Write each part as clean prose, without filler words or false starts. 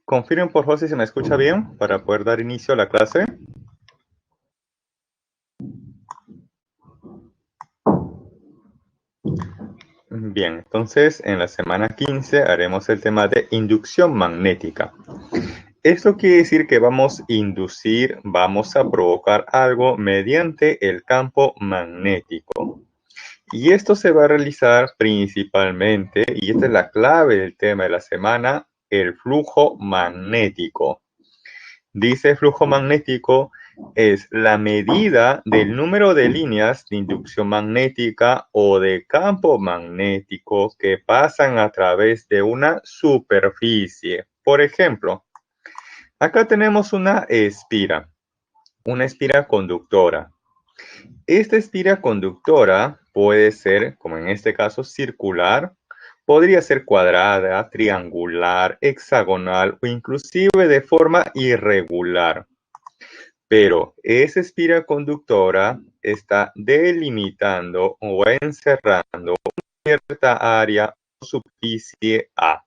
Confirmen por favor si se me escucha bien para poder dar inicio a la clase. Bien, entonces en la semana 15 haremos el tema de inducción magnética. Esto quiere decir que vamos a inducir, vamos a provocar algo mediante el campo magnético. Y esto se va a realizar principalmente, y esta es la clave del tema de la semana, el flujo magnético. Dice flujo magnético es la medida del número de líneas de inducción magnética o de campo magnético que pasan a través de una superficie. Por ejemplo, acá tenemos una espira conductora. Esta espira conductora puede ser, como en este caso, circular, podría ser cuadrada, triangular, hexagonal o inclusive de forma irregular. Pero esa espira conductora está delimitando o encerrando una cierta área o superficie A.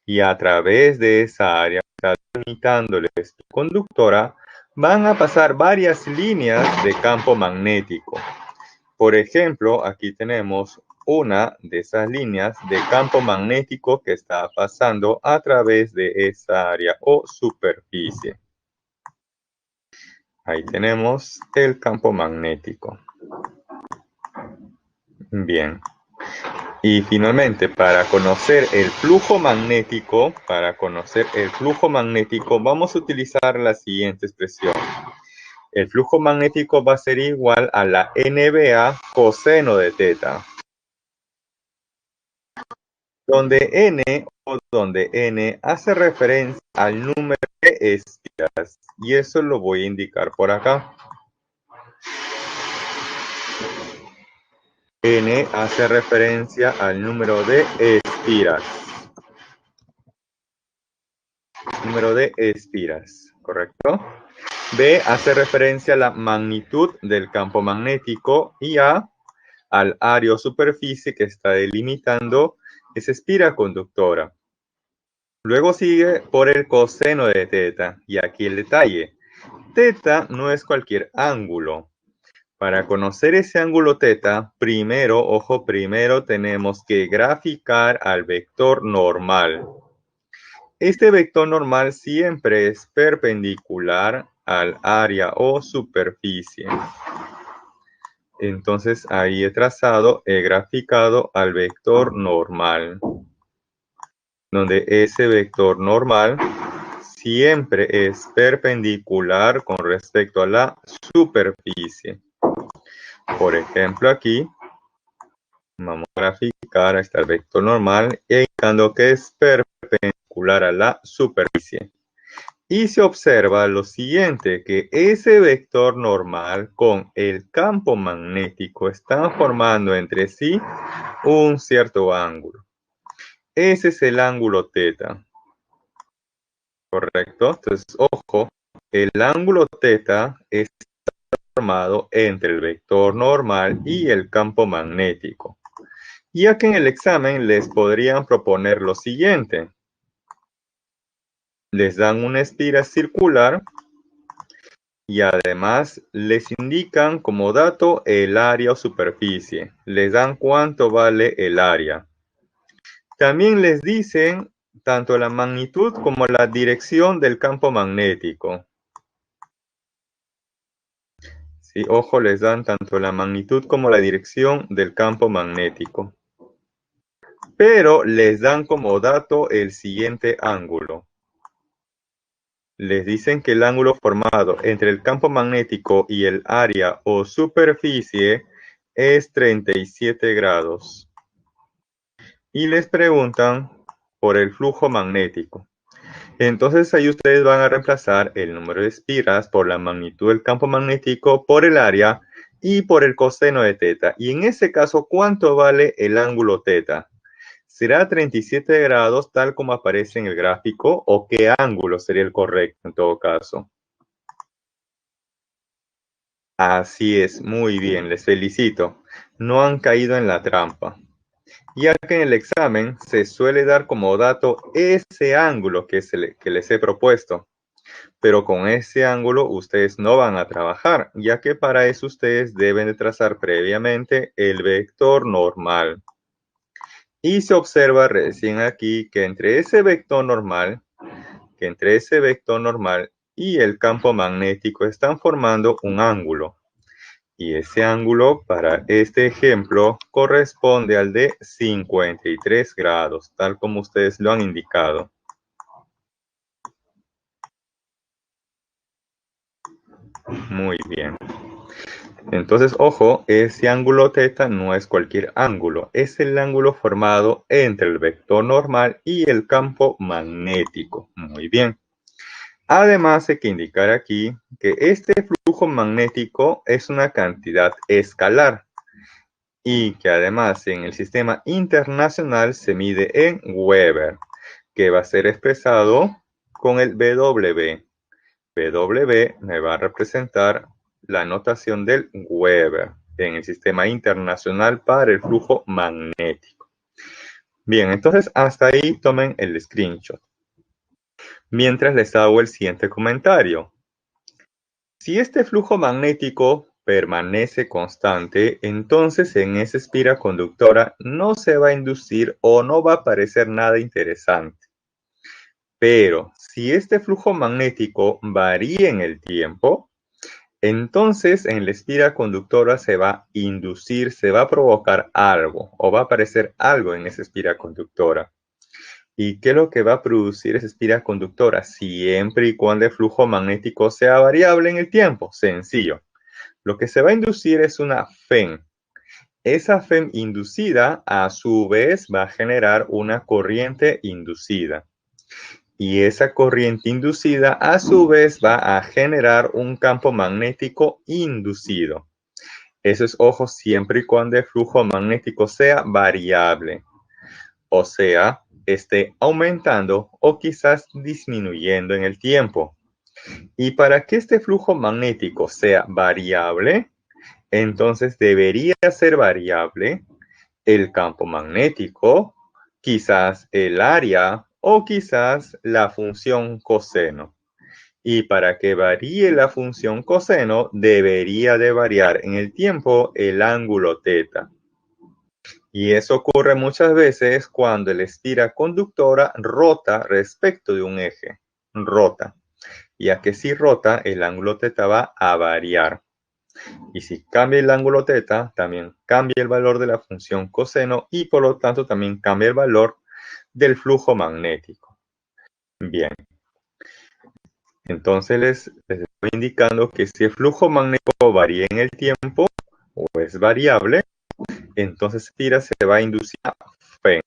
Y a través de esa área que está delimitando la espira conductora, van a pasar varias líneas de campo magnético. Por ejemplo, aquí tenemos una de esas líneas de campo magnético que está pasando a través de esa área o superficie. Ahí tenemos el campo magnético. Bien. Y finalmente, para conocer el flujo magnético, vamos a utilizar la siguiente expresión. El flujo magnético va a ser igual a la NBA coseno de teta, donde N hace referencia al número de espiras, y eso lo voy a indicar por acá. N hace referencia al número de espiras. Número de espiras, ¿correcto? B hace referencia a la magnitud del campo magnético y A al área o superficie que está delimitando esa espira conductora. Luego sigue por el coseno de teta, y aquí el detalle. Teta no es cualquier ángulo. Para conocer ese ángulo teta, primero tenemos que graficar al vector normal. Este vector normal siempre es perpendicular al área o superficie. Entonces ahí he graficado al vector normal, donde ese vector normal siempre es perpendicular con respecto a la superficie. Por ejemplo, aquí vamos a graficar, está el vector normal, indicando que es perpendicular a la superficie. Y se observa lo siguiente, que ese vector normal con el campo magnético están formando entre sí un cierto ángulo. Ese es el ángulo teta. ¿Correcto? Entonces, ojo, el ángulo teta está formado entre el vector normal y el campo magnético. Ya que en el examen les podrían proponer lo siguiente. Les dan una espira circular y además les indican como dato el área o superficie. Les dan cuánto vale el área. También les dicen tanto la magnitud como la dirección del campo magnético. Sí, ojo, les dan tanto la magnitud como la dirección del campo magnético. Pero les dan como dato el siguiente ángulo. Les dicen que el ángulo formado entre el campo magnético y el área o superficie es 37 grados. Y les preguntan por el flujo magnético. Entonces ahí ustedes van a reemplazar el número de espiras por la magnitud del campo magnético, por el área y por el coseno de teta. Y en ese caso, ¿cuánto vale el ángulo teta? ¿Será 37 grados tal como aparece en el gráfico o qué ángulo sería el correcto en todo caso? Así es, muy bien, les felicito. No han caído en la trampa. ya que en el examen se suele dar como dato ese ángulo que les he propuesto. Pero con ese ángulo ustedes no van a trabajar, ya que para eso ustedes deben de trazar previamente el vector normal. Y se observa recién aquí que entre ese vector normal, y el campo magnético están formando un ángulo. Y ese ángulo para este ejemplo corresponde al de 53 grados, tal como ustedes lo han indicado. Muy bien. Entonces, ojo, ese ángulo θ no es cualquier ángulo, es el ángulo formado entre el vector normal y el campo magnético. Muy bien. Además, hay que indicar aquí que este flujo magnético es una cantidad escalar y que además en el sistema internacional se mide en Weber, que va a ser expresado con el W. W me va a representar la notación del Weber en el sistema internacional para el flujo magnético. Bien, entonces hasta ahí tomen el screenshot. Mientras les hago el siguiente comentario. Si este flujo magnético permanece constante, entonces en esa espira conductora no se va a inducir o no va a aparecer nada interesante. Pero si este flujo magnético varía en el tiempo, entonces en la espira conductora se va a inducir, se va a provocar algo o va a aparecer algo en esa espira conductora. ¿Y qué es lo que va a producir esa espira conductora? Siempre y cuando el flujo magnético sea variable en el tiempo. Sencillo. Lo que se va a inducir es una FEM. Esa FEM inducida a su vez va a generar una corriente inducida. Y esa corriente inducida a su vez va a generar un campo magnético inducido. Eso es, ojo, siempre y cuando el flujo magnético sea variable. O sea, esté aumentando o quizás disminuyendo en el tiempo. Y para que este flujo magnético sea variable, entonces debería ser variable el campo magnético, quizás el área o quizás la función coseno. Y para que varíe la función coseno, debería de variar en el tiempo el ángulo θ. Y eso ocurre muchas veces cuando la espira conductora rota respecto de un eje. Rota. Ya que si rota, el ángulo θ va a variar. Y si cambia el ángulo θ, también cambia el valor de la función coseno y por lo tanto también cambia el valor del flujo magnético. Bien. Entonces les estoy indicando que si el flujo magnético varía en el tiempo o es variable, entonces espira se va a inducir a FEM.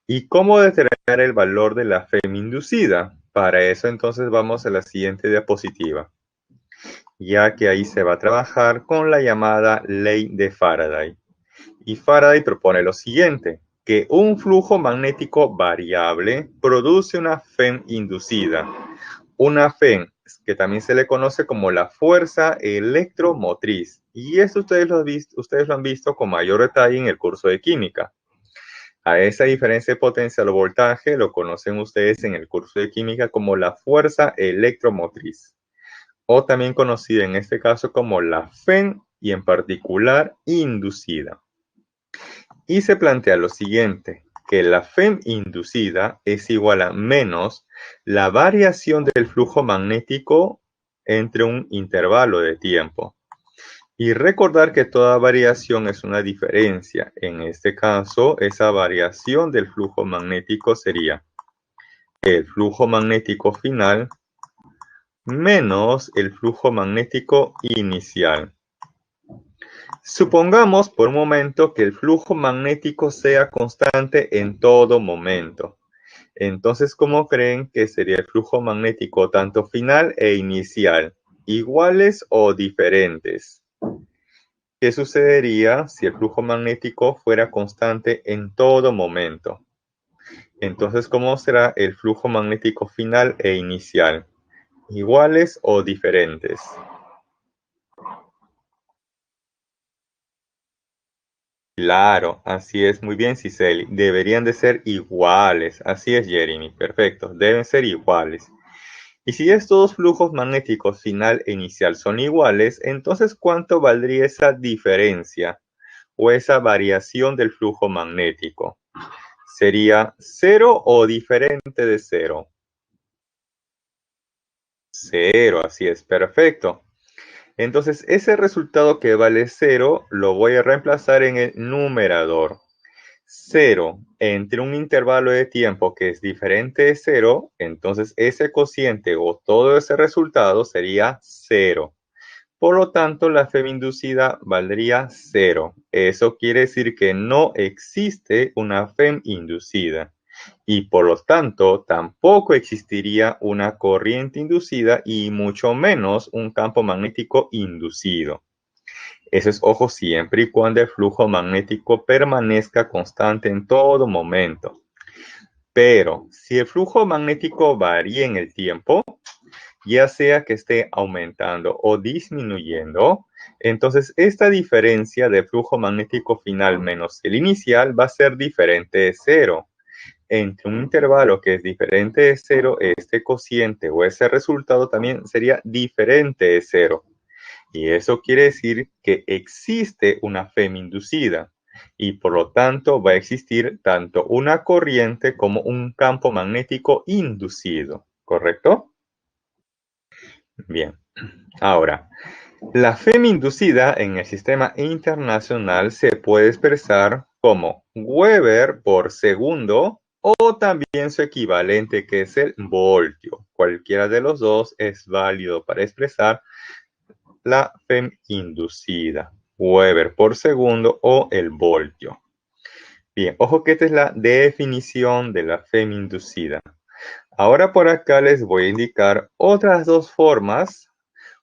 ¿Y cómo determinar el valor de la FEM inducida? Para eso entonces vamos a la siguiente diapositiva, ya que ahí se va a trabajar con la llamada ley de Faraday. Y Faraday propone lo siguiente, que un flujo magnético variable produce una FEM inducida. Una FEM que también se le conoce como la fuerza electromotriz. Y esto ustedes lo han visto con mayor detalle en el curso de química. A esa diferencia de potencial o voltaje lo conocen ustedes en el curso de química como la fuerza electromotriz, o también conocida en este caso como la FEM y en particular inducida. Y se plantea lo siguiente, que la FEM inducida es igual a menos la variación del flujo magnético entre un intervalo de tiempo. Y recordar que toda variación es una diferencia. En este caso, esa variación del flujo magnético sería el flujo magnético final menos el flujo magnético inicial. Supongamos por un momento que el flujo magnético sea constante en todo momento. Entonces, ¿cómo creen que sería el flujo magnético tanto final e inicial? ¿Iguales o diferentes? ¿Qué sucedería si el flujo magnético fuera constante en todo momento? Entonces, ¿cómo será el flujo magnético final e inicial? ¿Iguales o diferentes? Claro, así es, muy bien, Cicely. Deberían de ser iguales. Así es, Jeremy. Perfecto, deben ser iguales. Y si estos dos flujos magnéticos final e inicial son iguales, entonces ¿cuánto valdría esa diferencia o esa variación del flujo magnético? ¿Sería cero o diferente de cero? Cero, así es, perfecto. Entonces, ese resultado que vale cero lo voy a reemplazar en el numerador. Cero entre un intervalo de tiempo que es diferente de cero, entonces ese cociente o todo ese resultado sería cero. Por lo tanto, la FEM inducida valdría cero. Eso quiere decir que no existe una FEM inducida. Y por lo tanto, tampoco existiría una corriente inducida y mucho menos un campo magnético inducido. Eso es, ojo, siempre y cuando el flujo magnético permanezca constante en todo momento. Pero si el flujo magnético varía en el tiempo, ya sea que esté aumentando o disminuyendo, entonces esta diferencia de flujo magnético final menos el inicial va a ser diferente de cero. Entre un intervalo que es diferente de cero, este cociente o ese resultado también sería diferente de cero. Y eso quiere decir que existe una FEM inducida y por lo tanto va a existir tanto una corriente como un campo magnético inducido, ¿correcto? Bien, ahora, la FEM inducida en el sistema internacional se puede expresar como Weber por segundo o también su equivalente que es el voltio. Cualquiera de los dos es válido para expresar la FEM inducida, Weber por segundo o el voltio. Bien, ojo que esta es la definición de la FEM inducida. Ahora por acá les voy a indicar otras dos formas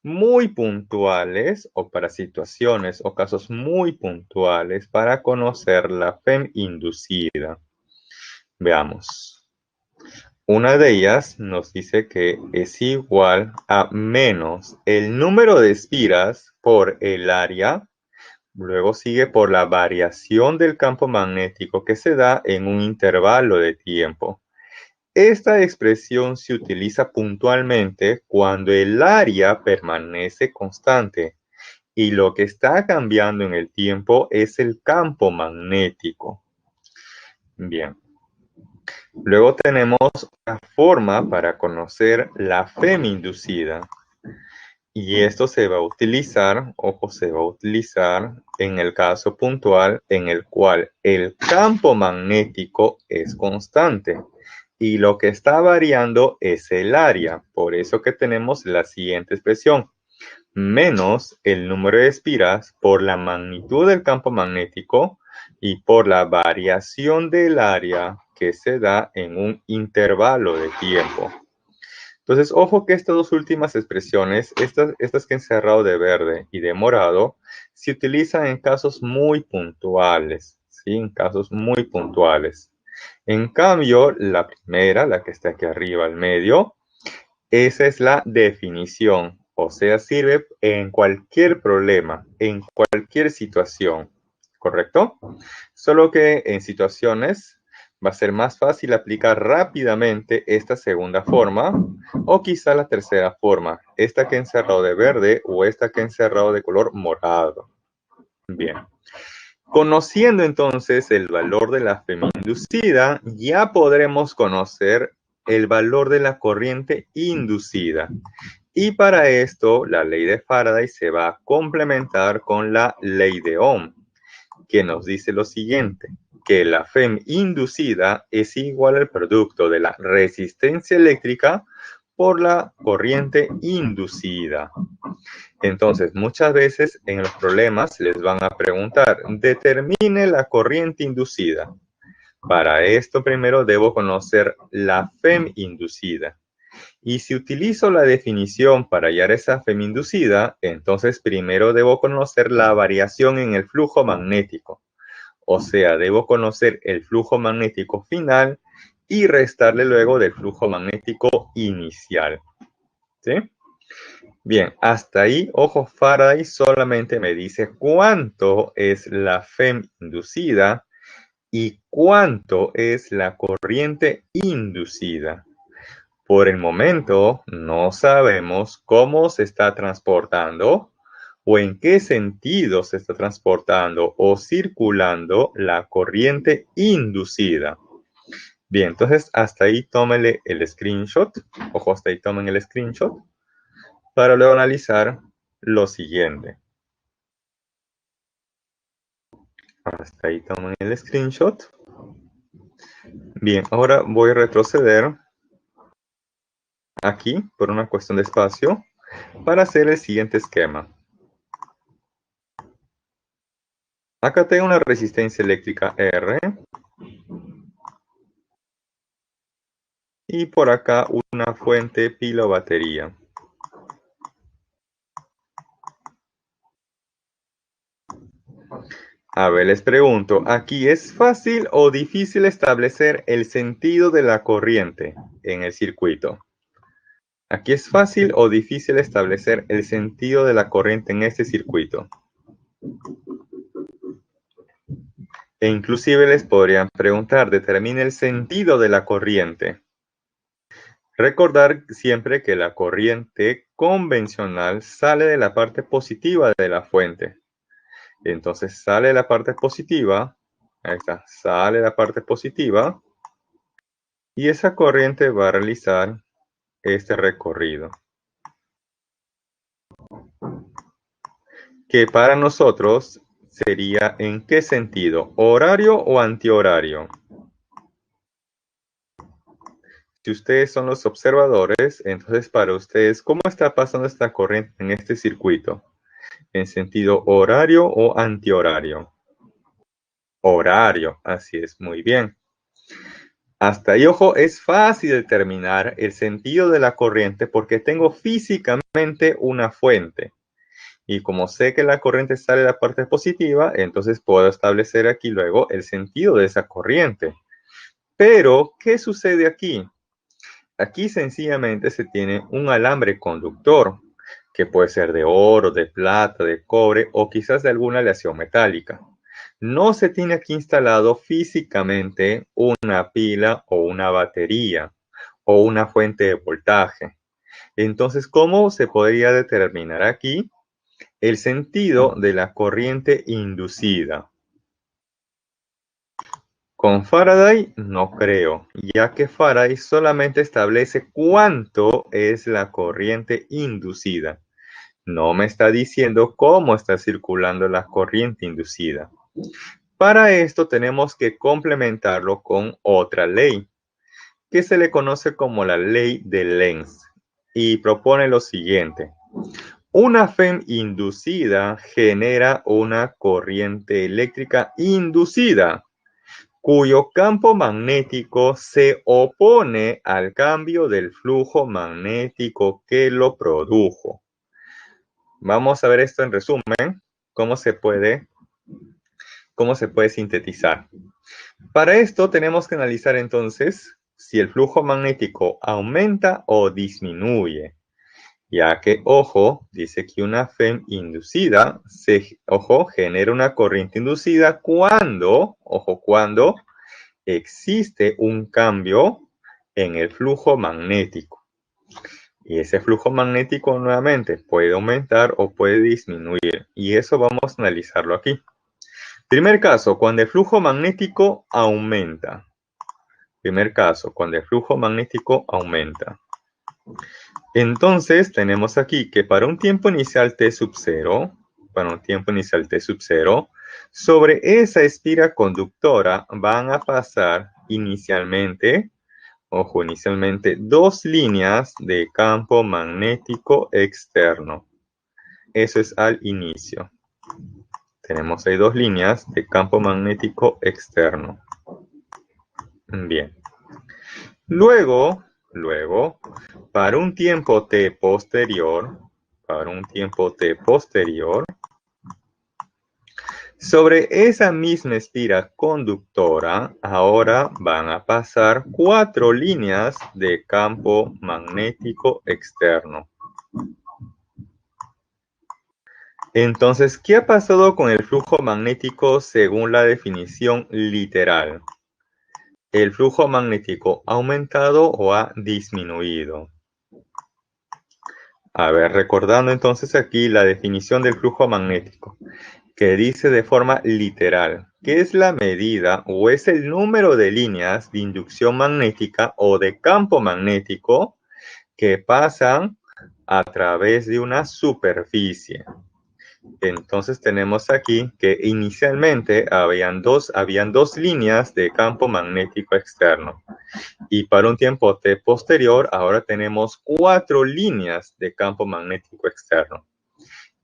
muy puntuales o para situaciones o casos muy puntuales para conocer la FEM inducida. Veamos. Una de ellas nos dice que es igual a menos el número de espiras por el área, luego sigue por la variación del campo magnético que se da en un intervalo de tiempo. Esta expresión se utiliza puntualmente cuando el área permanece constante y lo que está cambiando en el tiempo es el campo magnético. Bien. Luego tenemos una forma para conocer la FEM inducida. Y esto se va a utilizar, ojo, se va a utilizar en el caso puntual en el cual el campo magnético es constante y lo que está variando es el área. Por eso que tenemos la siguiente expresión, menos el número de espiras por la magnitud del campo magnético y por la variación del área que se da en un intervalo de tiempo. Entonces, ojo que estas dos últimas expresiones, estas que he encerrado de verde y de morado, se utilizan en casos muy puntuales, ¿sí? En casos muy puntuales. En cambio, la primera, la que está aquí arriba al medio, esa es la definición, o sea, sirve en cualquier problema, en cualquier situación, ¿correcto? Solo que en situaciones va a ser más fácil aplicar rápidamente esta segunda forma o quizá la tercera forma, esta que he encerrado de verde o esta que he encerrado de color morado. Bien. Conociendo entonces el valor de la FEM inducida, ya podremos conocer el valor de la corriente inducida. Y para esto, la ley de Faraday se va a complementar con la ley de Ohm, que nos dice lo siguiente, que la FEM inducida es igual al producto de la resistencia eléctrica por la corriente inducida. Entonces, muchas veces en los problemas les van a preguntar, determine la corriente inducida. Para esto primero debo conocer la FEM inducida. Y si utilizo la definición para hallar esa FEM inducida, entonces primero debo conocer la variación en el flujo magnético. O sea, debo conocer el flujo magnético final y restarle luego del flujo magnético inicial. ¿Sí? Bien, hasta ahí, ojo, Faraday solamente me dice cuánto es la FEM inducida y cuánto es la corriente inducida. Por el momento, no sabemos cómo se está transportando o en qué sentido se está transportando o circulando la corriente inducida. Bien, entonces hasta ahí tómenle el screenshot. Ojo, hasta ahí tomen el screenshot para luego analizar lo siguiente. Hasta ahí tomen el screenshot. Bien, ahora voy a retroceder aquí por una cuestión de espacio para hacer el siguiente esquema. Acá tengo una resistencia eléctrica R y por acá una fuente pila o batería. A ver, les pregunto, ¿aquí es fácil o difícil establecer el sentido de la corriente en el circuito? ¿Aquí es fácil o difícil establecer el sentido de la corriente en este circuito? E inclusive les podrían preguntar, determine el sentido de la corriente. Recordar siempre que la corriente convencional sale de la parte positiva de la fuente. Entonces sale la parte positiva, ahí está, sale la parte positiva y esa corriente va a realizar este recorrido. Que para nosotros sería ¿en qué sentido? ¿Horario o antihorario? Si ustedes son los observadores, entonces para ustedes, ¿cómo está pasando esta corriente en este circuito? ¿En sentido horario o antihorario? Horario, así es, muy bien. Hasta ahí, ojo, es fácil determinar el sentido de la corriente porque tengo físicamente una fuente. Y como sé que la corriente sale de la parte positiva, entonces puedo establecer aquí luego el sentido de esa corriente. Pero, ¿qué sucede aquí? Aquí sencillamente se tiene un alambre conductor, que puede ser de oro, de plata, de cobre o quizás de alguna aleación metálica. No se tiene aquí instalado físicamente una pila o una batería o una fuente de voltaje. Entonces, ¿cómo se podría determinar aquí el sentido de la corriente inducida? Con Faraday no creo, ya que Faraday solamente establece cuánto es la corriente inducida. No me está diciendo cómo está circulando la corriente inducida. Para esto tenemos que complementarlo con otra ley, que se le conoce como la ley de Lenz, y propone lo siguiente. Una FEM inducida genera una corriente eléctrica inducida, cuyo campo magnético se opone al cambio del flujo magnético que lo produjo. Vamos a ver esto en resumen, cómo se puede sintetizar. Para esto tenemos que analizar entonces si el flujo magnético aumenta o disminuye, ya que, ojo, dice que una FEM inducida, genera una corriente inducida cuando existe un cambio en el flujo magnético. Y ese flujo magnético nuevamente puede aumentar o puede disminuir. Y eso vamos a analizarlo aquí. Primer caso, cuando el flujo magnético aumenta. Primer caso, cuando el flujo magnético aumenta. Entonces tenemos aquí que para un tiempo inicial t sub 0, sobre esa espira conductora van a pasar inicialmente, ojo, inicialmente dos líneas de campo magnético externo. Eso es al inicio. Tenemos ahí dos líneas de campo magnético externo. Bien. Luego, para un tiempo t posterior, sobre esa misma espira conductora, ahora van a pasar cuatro líneas de campo magnético externo. Entonces, ¿qué ha pasado con el flujo magnético según la definición literal? ¿El flujo magnético ha aumentado o ha disminuido? A ver, recordando entonces aquí la definición del flujo magnético, que dice de forma literal, que es la medida o es el número de líneas de inducción magnética o de campo magnético que pasan a través de una superficie. Entonces tenemos aquí que inicialmente habían dos líneas de campo magnético externo. Y para un tiempo t posterior, ahora tenemos 4 líneas de campo magnético externo.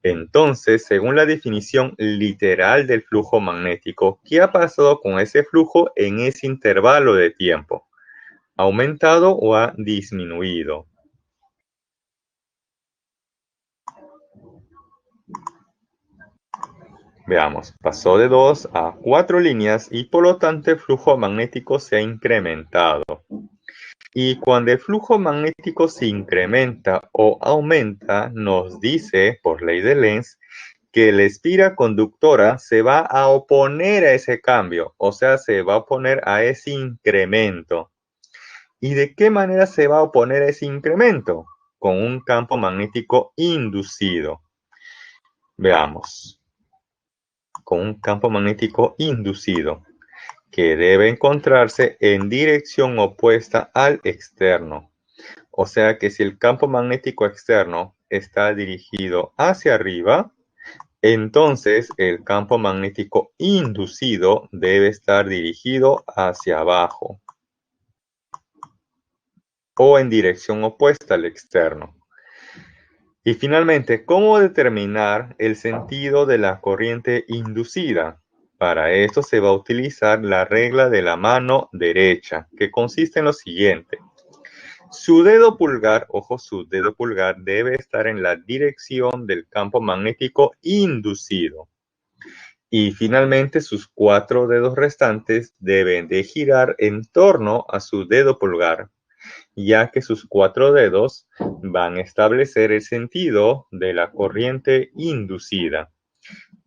Entonces, según la definición literal del flujo magnético, ¿qué ha pasado con ese flujo en ese intervalo de tiempo? ¿Ha aumentado o ha disminuido? Veamos, pasó de 2 a 4 líneas y por lo tanto el flujo magnético se ha incrementado. Y cuando el flujo magnético se incrementa o aumenta, nos dice, por ley de Lenz, que la espira conductora se va a oponer a ese cambio, o sea, se va a oponer a ese incremento. ¿Y de qué manera se va a oponer a ese incremento? Con un campo magnético inducido. Veamos. Con un campo magnético inducido, que debe encontrarse en dirección opuesta al externo. O sea que si el campo magnético externo está dirigido hacia arriba, entonces el campo magnético inducido debe estar dirigido hacia abajo o en dirección opuesta al externo. Y finalmente, ¿cómo determinar el sentido de la corriente inducida? Para esto se va a utilizar la regla de la mano derecha, que consiste en lo siguiente. Su dedo pulgar, ojo, su dedo pulgar debe estar en la dirección del campo magnético inducido. Y finalmente sus 4 dedos restantes deben de girar en torno a su dedo pulgar, ya que sus 4 dedos van a establecer el sentido de la corriente inducida.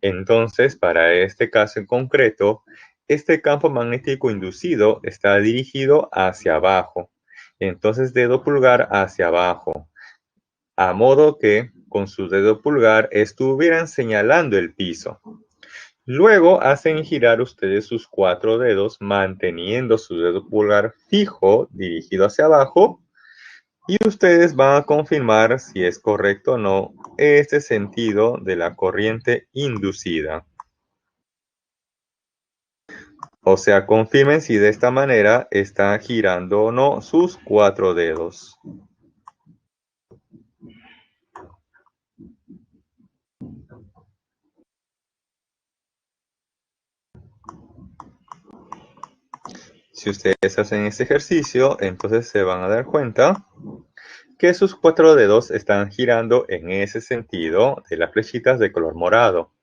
Entonces, para este caso en concreto, este campo magnético inducido está dirigido hacia abajo. Entonces, dedo pulgar hacia abajo, a modo que con su dedo pulgar estuvieran señalando el piso. Luego hacen girar ustedes sus 4 dedos manteniendo su dedo pulgar fijo dirigido hacia abajo y ustedes van a confirmar si es correcto o no este sentido de la corriente inducida. O sea, confirmen si de esta manera está girando o no sus 4 dedos. Si ustedes hacen este ejercicio, entonces se van a dar cuenta que sus 4 dedos están girando en ese sentido de las flechitas de color morado.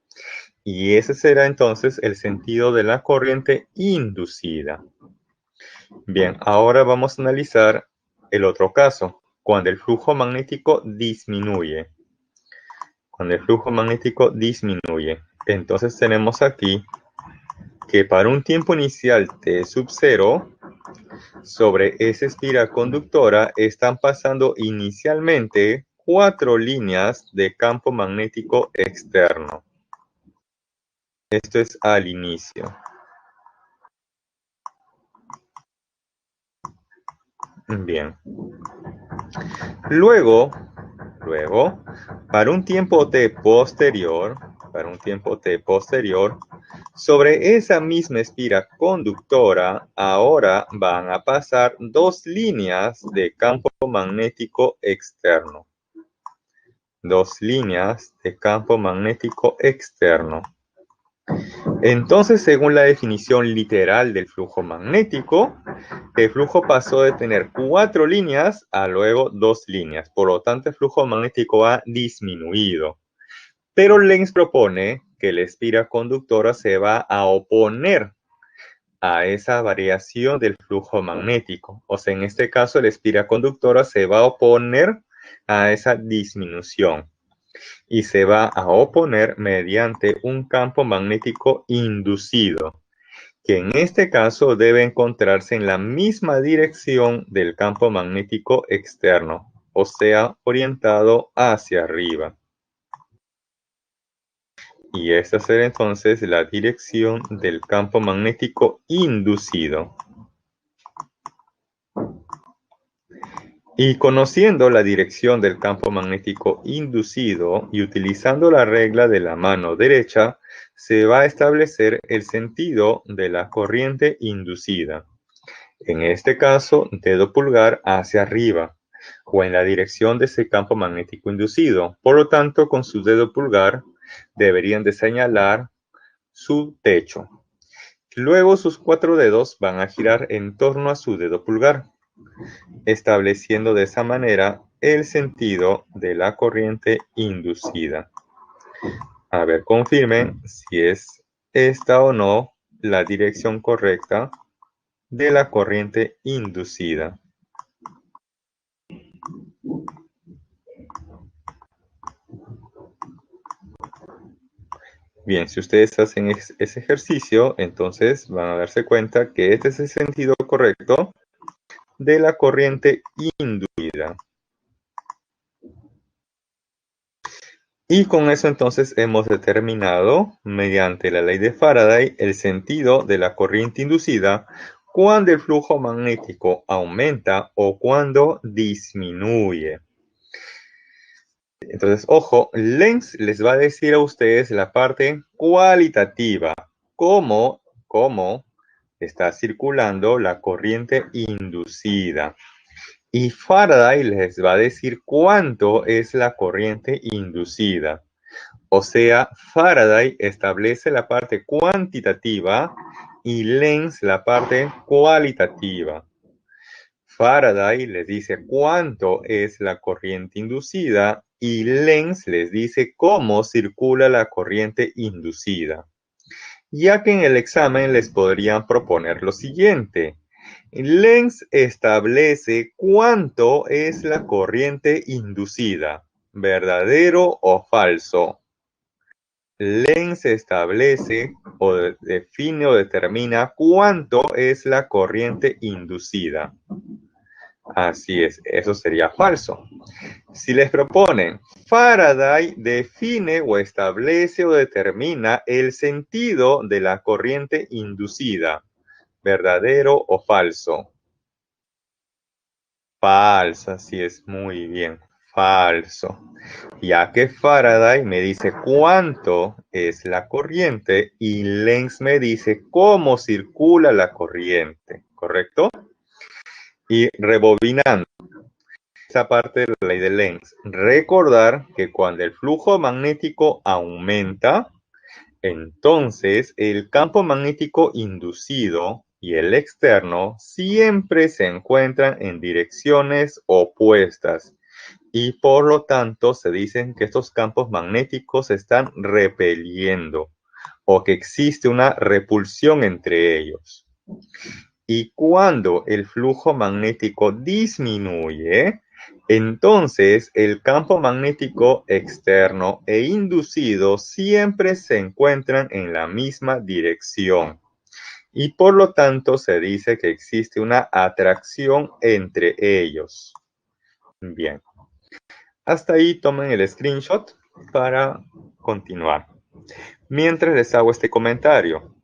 Y ese será entonces el sentido de la corriente inducida. Bien, ahora vamos a analizar el otro caso, cuando el flujo magnético disminuye. Cuando el flujo magnético disminuye, entonces tenemos aquí que para un tiempo inicial t sub 0, sobre esa espiral conductora están pasando inicialmente 4 líneas de campo magnético externo. Esto es al inicio. Bien. Luego, para un tiempo t posterior, sobre esa misma espira conductora, ahora van a pasar 2 líneas de campo magnético externo. 2 líneas de campo magnético externo. Entonces, según la definición literal del flujo magnético, el flujo pasó de tener 4 líneas a luego 2 líneas. Por lo tanto, el flujo magnético ha disminuido. Pero Lenz propone que la espira conductora se va a oponer a esa variación del flujo magnético. O sea, en este caso, la espira conductora se va a oponer a esa disminución. y se va a oponer mediante un campo magnético inducido, que en este caso debe encontrarse en la misma dirección del campo magnético externo, o sea, orientado hacia arriba. Y esta será entonces la dirección del campo magnético inducido. Y conociendo la dirección del campo magnético inducido y utilizando la regla de la mano derecha, se va a establecer el sentido de la corriente inducida. En este caso, dedo pulgar hacia arriba o en la dirección de ese campo magnético inducido. Por lo tanto, con su dedo pulgar deberían de señalar su techo. Luego sus 4 dedos van a girar en torno a su dedo pulgar, estableciendo de esa manera el sentido de la corriente inducida. A ver, confirmen si es esta o no la dirección correcta de la corriente inducida. Bien, si ustedes hacen ese ejercicio, entonces van a darse cuenta que este es el sentido correcto de la corriente inducida. Y con eso entonces hemos determinado, mediante la ley de Faraday, el sentido de la corriente inducida cuando el flujo magnético aumenta o cuando disminuye. Entonces, ojo, Lenz les va a decir a ustedes la parte cualitativa, cómo está circulando la corriente inducida. Y Faraday les va a decir cuánto es la corriente inducida. O sea, Faraday establece la parte cuantitativa y Lenz la parte cualitativa. Faraday les dice cuánto es la corriente inducida y Lenz les dice cómo circula la corriente inducida. Ya que en el examen les podrían proponer lo siguiente. Lenz establece cuánto es la corriente inducida, ¿verdadero o falso? Lenz establece o define o determina cuánto es la corriente inducida. Así es, eso sería falso. Si les proponen, Faraday define o establece o determina el sentido de la corriente inducida, ¿verdadero o falso? Falso, así es, muy bien, falso. Ya que Faraday me dice cuánto es la corriente y Lenz me dice cómo circula la corriente, ¿correcto? Y rebobinando esa parte de la ley de Lenz, recordar que cuando el flujo magnético aumenta, entonces el campo magnético inducido y el externo siempre se encuentran en direcciones opuestas y por lo tanto se dicen que estos campos magnéticos se están repeliendo o que existe una repulsión entre ellos. Y cuando el flujo magnético disminuye, entonces el campo magnético externo e inducido siempre se encuentran en la misma dirección. Y por lo tanto se dice que existe una atracción entre ellos. Bien. Hasta ahí tomen el screenshot para continuar. Mientras les hago este comentario.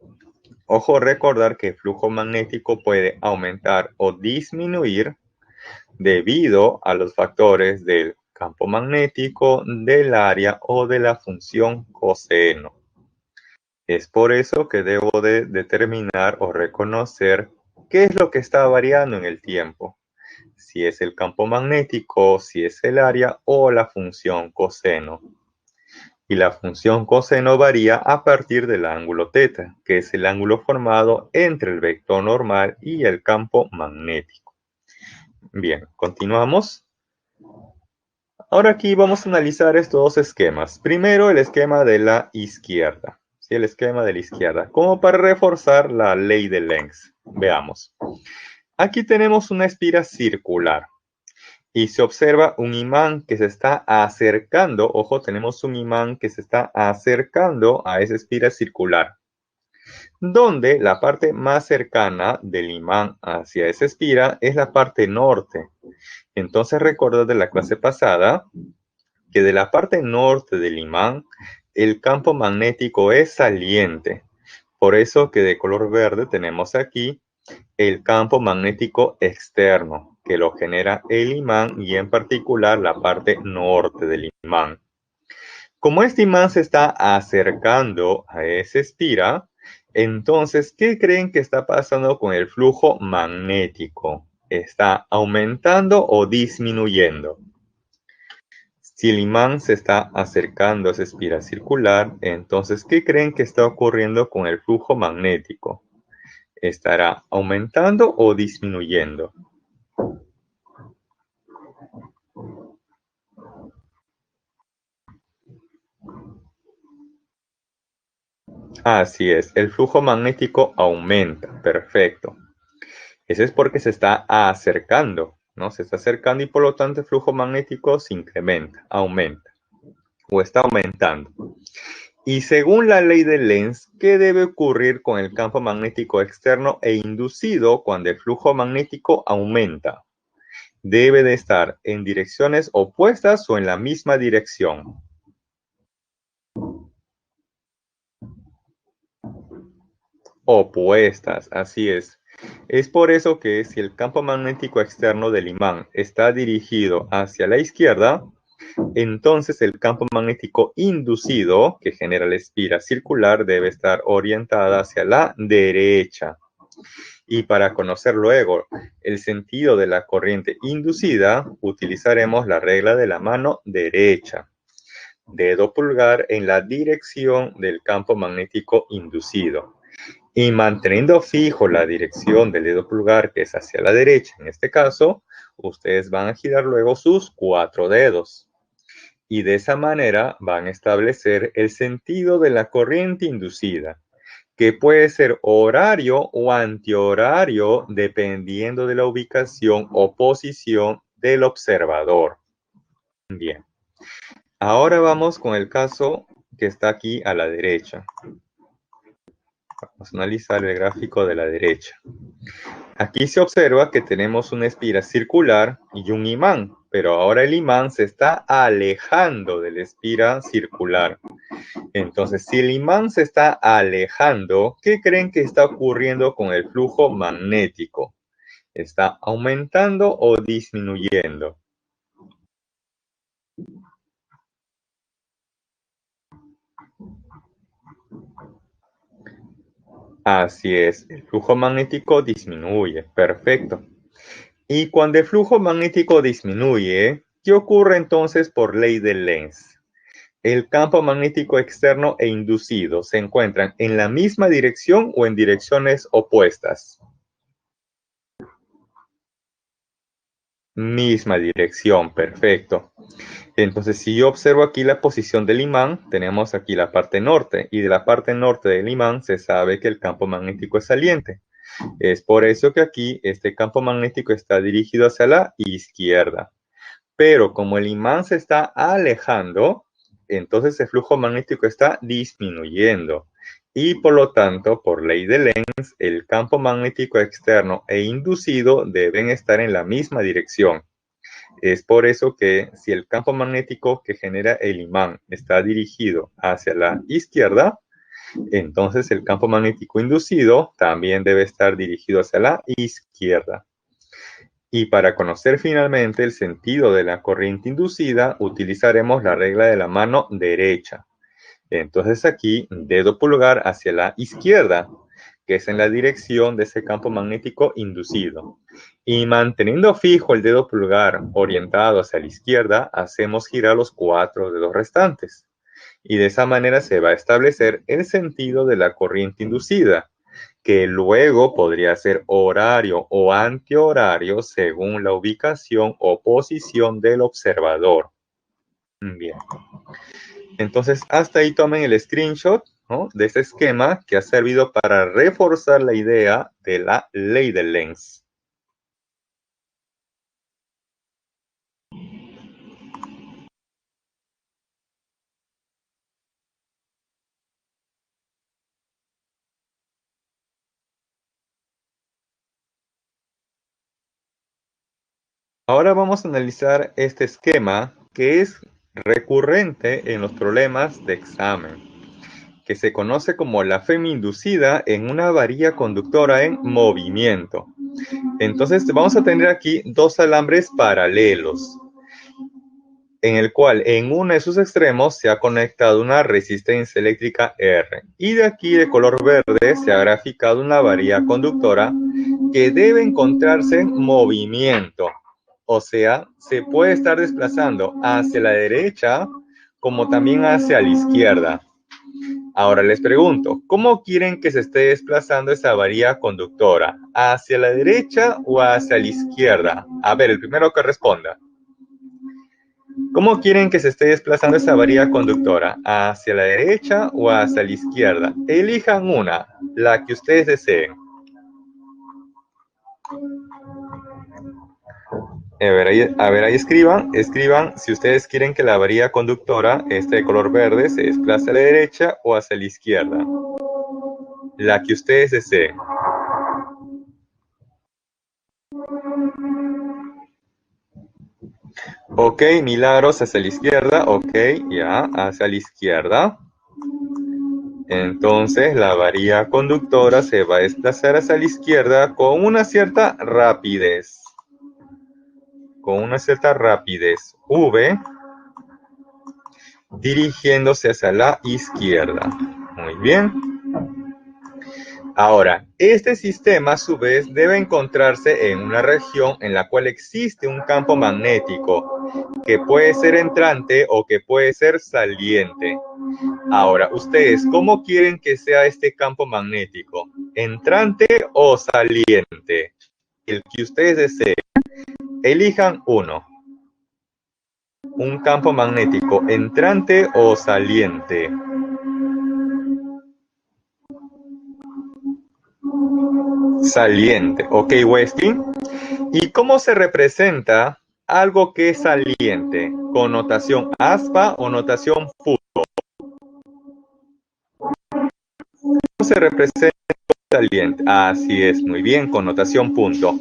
Ojo, recordar que el flujo magnético puede aumentar o disminuir debido a los factores del campo magnético, del área o de la función coseno. Es por eso que debo de determinar o reconocer qué es lo que está variando en el tiempo. Si es el campo magnético, si es el área o la función coseno. Y la función coseno varía a partir del ángulo θ, que es el ángulo formado entre el vector normal y el campo magnético. Bien, continuamos. Ahora aquí vamos a analizar estos dos esquemas. Primero el esquema de la izquierda. Sí, el esquema de la izquierda, como para reforzar la ley de Lenz. Veamos. Aquí tenemos una espira circular. y se observa un imán que se está acercando. Ojo, tenemos un imán que se está acercando a esa espira circular, donde la parte más cercana del imán hacia esa espira es la parte norte. Entonces recuerda de la clase pasada que de la parte norte del imán el campo magnético es saliente. Por eso que de color verde tenemos aquí el campo magnético externo, que lo genera el imán y en particular la parte norte del imán. Como este imán se está acercando a esa espira, entonces, ¿qué creen que está pasando con el flujo magnético? ¿Está aumentando o disminuyendo? Si el imán se está acercando a esa espira circular, entonces, ¿qué creen que está ocurriendo con el flujo magnético? ¿Estará aumentando o disminuyendo? Así es, el flujo magnético aumenta, perfecto. Eso es porque se está acercando, ¿no? Se está acercando y por lo tanto el flujo magnético se incrementa, aumenta o está aumentando. Y según la ley de Lenz, ¿qué debe ocurrir con el campo magnético externo e inducido cuando el flujo magnético aumenta? Debe de estar en direcciones opuestas o en la misma dirección. Opuestas, así es. Es por eso que si el campo magnético externo del imán está dirigido hacia la izquierda, entonces el campo magnético inducido, que genera la espira circular, debe estar orientada hacia la derecha. Y para conocer luego el sentido de la corriente inducida, utilizaremos la regla de la mano derecha. Dedo pulgar en la dirección del campo magnético inducido. Y manteniendo fijo la dirección del dedo pulgar, que es hacia la derecha, en este caso, ustedes van a girar luego sus 4 dedos. Y de esa manera van a establecer el sentido de la corriente inducida, que puede ser horario o antihorario dependiendo de la ubicación o posición del observador. Bien, ahora vamos con el caso que está aquí a la derecha. Vamos a analizar el gráfico de la derecha. Aquí se observa que tenemos una espira circular y un imán, pero ahora el imán se está alejando de la espira circular. Entonces, si el imán se está alejando, ¿qué creen que está ocurriendo con el flujo magnético? ¿Está aumentando o disminuyendo? Así es, el flujo magnético disminuye, perfecto. Y cuando el flujo magnético disminuye, ¿qué ocurre entonces por ley de Lenz? El campo magnético externo e inducido se encuentran en la misma dirección o en direcciones opuestas. Misma dirección, perfecto. Entonces, si yo observo aquí la posición del imán, tenemos aquí la parte norte, y de la parte norte del imán se sabe que el campo magnético es saliente. Es por eso que aquí este campo magnético está dirigido hacia la izquierda. Pero como el imán se está alejando, entonces el flujo magnético está disminuyendo. Y por lo tanto, por ley de Lenz, el campo magnético externo e inducido deben estar en la misma dirección. Es por eso que si el campo magnético que genera el imán está dirigido hacia la izquierda, entonces el campo magnético inducido también debe estar dirigido hacia la izquierda. Y para conocer finalmente el sentido de la corriente inducida, utilizaremos la regla de la mano derecha. Entonces aquí, dedo pulgar hacia la izquierda, que es en la dirección de ese campo magnético inducido. Y manteniendo fijo el dedo pulgar orientado hacia la izquierda, hacemos girar los 4 dedos restantes. Y de esa manera se va a establecer el sentido de la corriente inducida, que luego podría ser horario o antihorario según la ubicación o posición del observador. Bien. Entonces, hasta ahí tomen el screenshot, ¿no?, de este esquema que ha servido para reforzar la idea de la ley de Lenz. Ahora vamos a analizar este esquema que es recurrente en los problemas de examen, que se conoce como la FEM inducida en una varilla conductora en movimiento. Entonces vamos a tener aquí dos alambres paralelos, en el cual en uno de sus extremos se ha conectado una resistencia eléctrica R. Y de aquí, de color verde, se ha graficado una varilla conductora que debe encontrarse en movimiento. O sea, se puede estar desplazando hacia la derecha como también hacia la izquierda. Ahora les pregunto, ¿cómo quieren que se esté desplazando esa varilla conductora? ¿Hacia la derecha o hacia la izquierda? A ver, el primero que responda. ¿Cómo quieren que se esté desplazando esa varilla conductora? ¿Hacia la derecha o hacia la izquierda? Elijan una, la que ustedes deseen. A ver, ahí escriban si ustedes quieren que la varilla conductora, de color verde, se desplace a la derecha o hacia la izquierda. La que ustedes deseen. Ok, Milagros hacia la izquierda, ok, ya, hacia la izquierda. Entonces la varilla conductora se va a desplazar hacia la izquierda con una cierta rapidez. Con una cierta rapidez V, dirigiéndose hacia la izquierda. Muy bien. Ahora, este sistema a su vez debe encontrarse en una región en la cual existe un campo magnético que puede ser entrante o que puede ser saliente. Ahora, ustedes, ¿cómo quieren que sea este campo magnético? ¿Entrante o saliente? El que ustedes deseen. Elijan uno. Un campo magnético, ¿entrante o saliente? Saliente. Ok, Westin. ¿Y cómo se representa algo que es saliente? ¿Con notación aspa o notación punto? ¿Cómo se representa saliente? Así es, muy bien, con notación punto.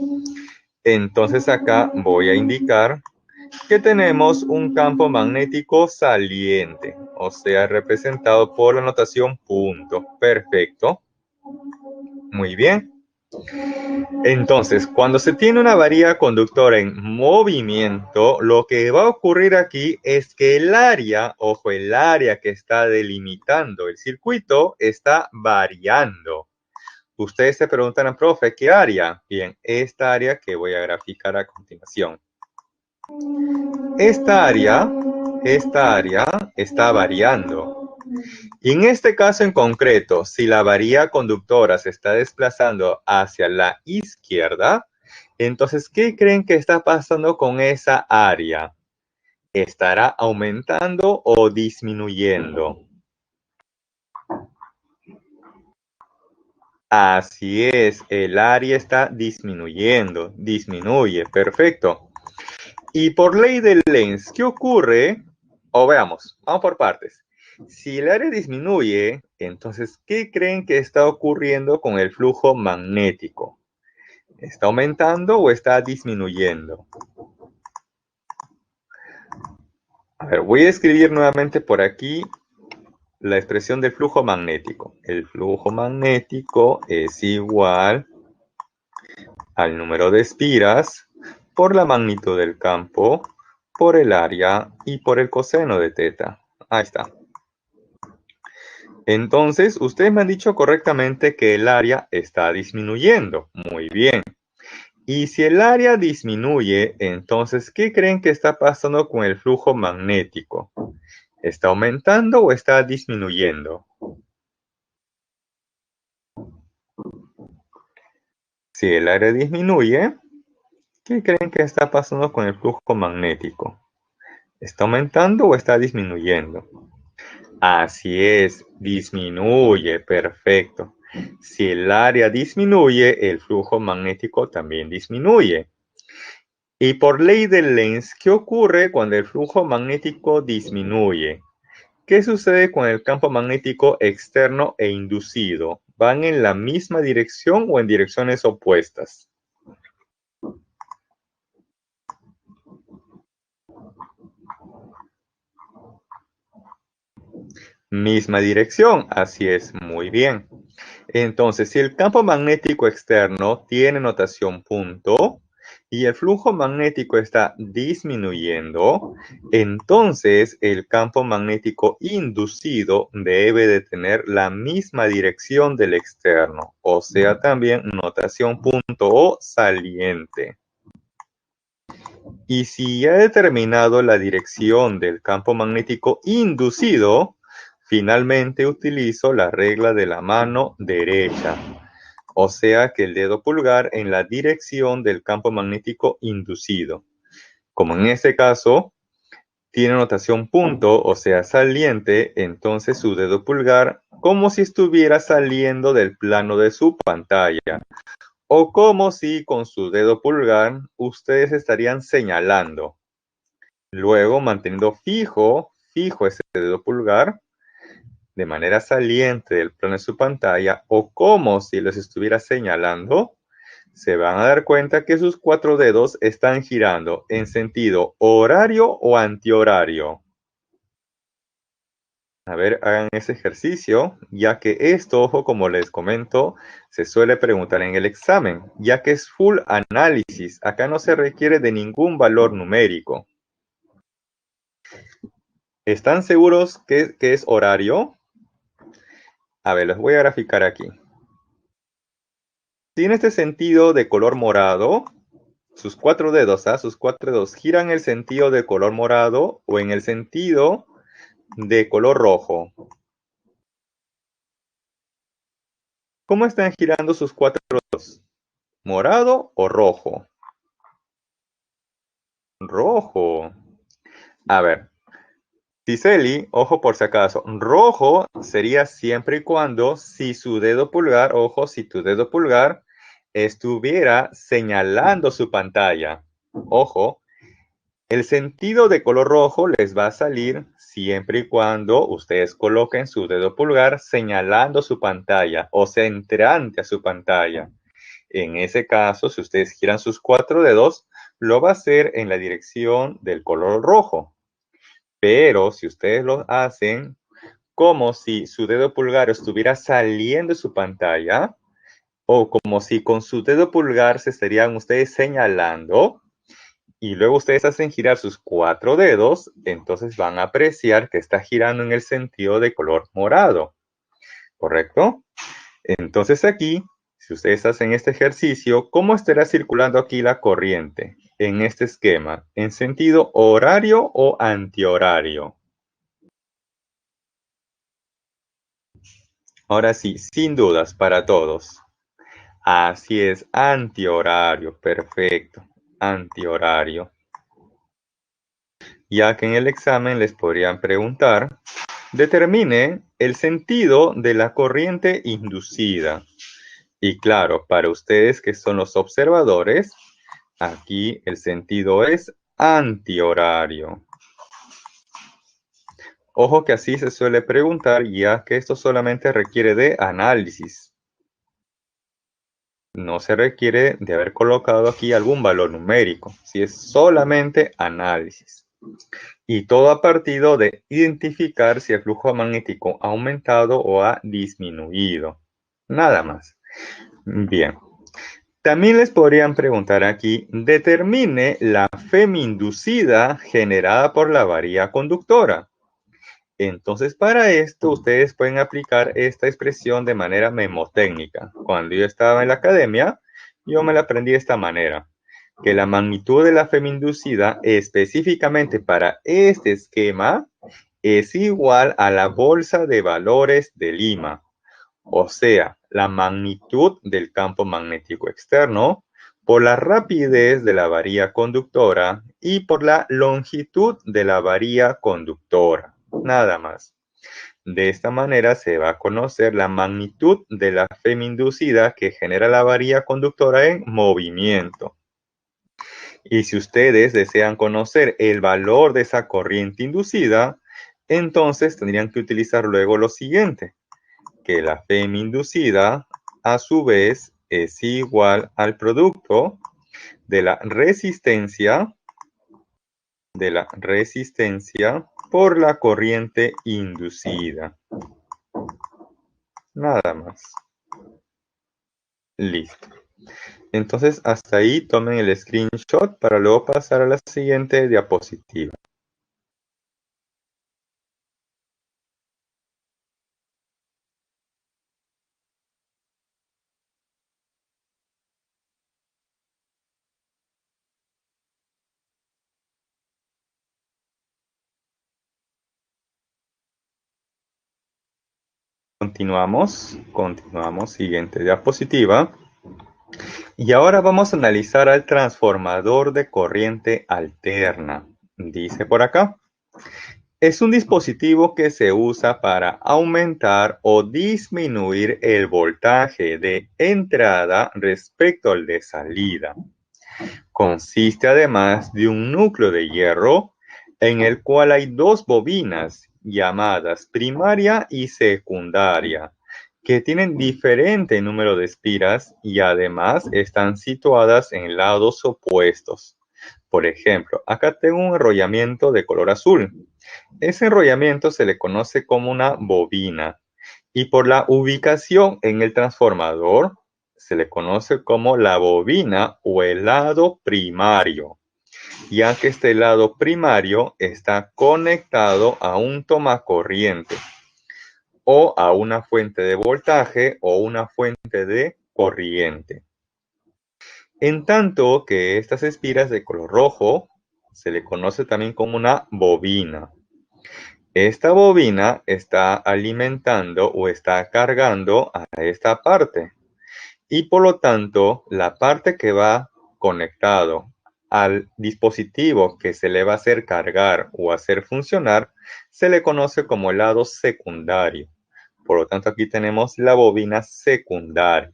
Entonces acá voy a indicar que tenemos un campo magnético saliente, o sea, representado por la notación punto. Perfecto. Muy bien. Entonces, cuando se tiene una varilla conductora en movimiento, lo que va a ocurrir aquí es que el área, ojo, el área que está delimitando el circuito está variando. Ustedes se preguntarán, profe, ¿qué área? Bien, esta área que voy a graficar a continuación. Esta área está variando. Y en este caso en concreto, si la varilla conductora se está desplazando hacia la izquierda, entonces, ¿qué creen que está pasando con esa área? ¿Estará aumentando o disminuyendo? Así es, el área está disminuyendo, disminuye, perfecto. Y por ley de Lenz, ¿qué ocurre? O veamos, vamos por partes. Si el área disminuye, entonces, ¿qué creen que está ocurriendo con el flujo magnético? ¿Está aumentando o está disminuyendo? A ver, voy a escribir nuevamente por aquí la expresión del flujo magnético. El flujo magnético es igual al número de espiras por la magnitud del campo, por el área y por el coseno de teta. Ahí está. Entonces, ustedes me han dicho correctamente que el área está disminuyendo. Muy bien. Y si el área disminuye, entonces, ¿qué creen que está pasando con el flujo magnético? ¿Está aumentando o está disminuyendo? Si el área disminuye, ¿qué creen que está pasando con el flujo magnético? ¿Está aumentando o está disminuyendo? Así es, disminuye, perfecto. Si el área disminuye, el flujo magnético también disminuye. Y por ley de Lenz, ¿qué ocurre cuando el flujo magnético disminuye? ¿Qué sucede con el campo magnético externo e inducido? ¿Van en la misma dirección o en direcciones opuestas? Misma dirección, así es, muy bien. Entonces, si el campo magnético externo tiene notación punto y el flujo magnético está disminuyendo, entonces el campo magnético inducido debe de tener la misma dirección del externo, o sea, también notación punto o saliente. Y si ya he determinado la dirección del campo magnético inducido, finalmente utilizo la regla de la mano derecha. O sea que el dedo pulgar en la dirección del campo magnético inducido. Como en este caso tiene notación punto, o sea saliente, entonces su dedo pulgar como si estuviera saliendo del plano de su pantalla. O como si con su dedo pulgar ustedes estarían señalando. Luego, manteniendo fijo ese dedo pulgar de manera saliente del plano de su pantalla o como si los estuviera señalando, se van a dar cuenta que sus 4 dedos están girando en sentido horario o antihorario. A ver, hagan ese ejercicio, ya que esto, ojo, como les comento, se suele preguntar en el examen, ya que es full análisis. Acá no se requiere de ningún valor numérico. ¿Están seguros que es horario? A ver, los voy a graficar aquí. Si en este sentido de color morado, sus 4 dedos, sus 4 dedos giran en el sentido de color morado o en el sentido de color rojo. ¿Cómo están girando sus 4 dedos? ¿Morado o rojo? Rojo. A ver, Ciseli, ojo por si acaso, rojo sería siempre y cuando si su dedo pulgar, ojo, si tu dedo pulgar estuviera señalando su pantalla. Ojo, el sentido de color rojo les va a salir siempre y cuando ustedes coloquen su dedo pulgar señalando su pantalla o centrante a su pantalla. En ese caso, si ustedes giran sus 4 dedos, lo va a hacer en la dirección del color rojo. Pero si ustedes lo hacen como si su dedo pulgar estuviera saliendo de su pantalla o como si con su dedo pulgar se estarían ustedes señalando, y luego ustedes hacen girar sus 4 dedos, entonces van a apreciar que está girando en el sentido de color morado, ¿correcto? Entonces aquí, si ustedes hacen este ejercicio, ¿cómo estará circulando aquí la corriente en este esquema? ¿En sentido horario o antihorario? Ahora sí, sin dudas para todos. Así es, antihorario, perfecto, antihorario. Ya que en el examen les podrían preguntar, determine el sentido de la corriente inducida. Y claro, para ustedes que son los observadores, aquí el sentido es antihorario. Ojo que así se suele preguntar, ya que esto solamente requiere de análisis. No se requiere de haber colocado aquí algún valor numérico, si es solamente análisis. Y todo a partir de identificar si el flujo magnético ha aumentado o ha disminuido. Nada más. Bien. También les podrían preguntar aquí, determine la femi-inducida generada por la varilla conductora. Entonces, para esto, ustedes pueden aplicar esta expresión de manera memotécnica. Cuando yo estaba en la academia, yo me la aprendí de esta manera. Que la magnitud de la femi-inducida específicamente para este esquema es igual a la bolsa de valores de Lima. O sea, la magnitud del campo magnético externo por la rapidez de la varilla conductora y por la longitud de la varilla conductora. Nada más. De esta manera se va a conocer la magnitud de la femi-inducida que genera la varilla conductora en movimiento. Y si ustedes desean conocer el valor de esa corriente inducida, entonces tendrían que utilizar luego lo siguiente, que la femi-inducida a su vez es igual al producto de la resistencia por la corriente inducida. Nada más. Listo. Entonces, hasta ahí tomen el screenshot para luego pasar a la siguiente diapositiva. Continuamos, siguiente diapositiva. Y ahora vamos a analizar al transformador de corriente alterna. Dice por acá. Es un dispositivo que se usa para aumentar o disminuir el voltaje de entrada respecto al de salida. Consiste además de un núcleo de hierro en el cual hay dos bobinas llamadas primaria y secundaria, que tienen diferente número de espiras y además están situadas en lados opuestos. Por ejemplo, acá tengo un enrollamiento de color azul. Ese enrollamiento se le conoce como una bobina y por la ubicación en el transformador se le conoce como la bobina o el lado primario, ya que este lado primario está conectado a un tomacorriente o a una fuente de voltaje o una fuente de corriente. En tanto que estas espiras de color rojo se le conoce también como una bobina. Esta bobina está alimentando o está cargando a esta parte y por lo tanto la parte que va conectado al dispositivo que se le va a hacer cargar o hacer funcionar se le conoce como el lado secundario. Por lo tanto aquí tenemos la bobina secundaria.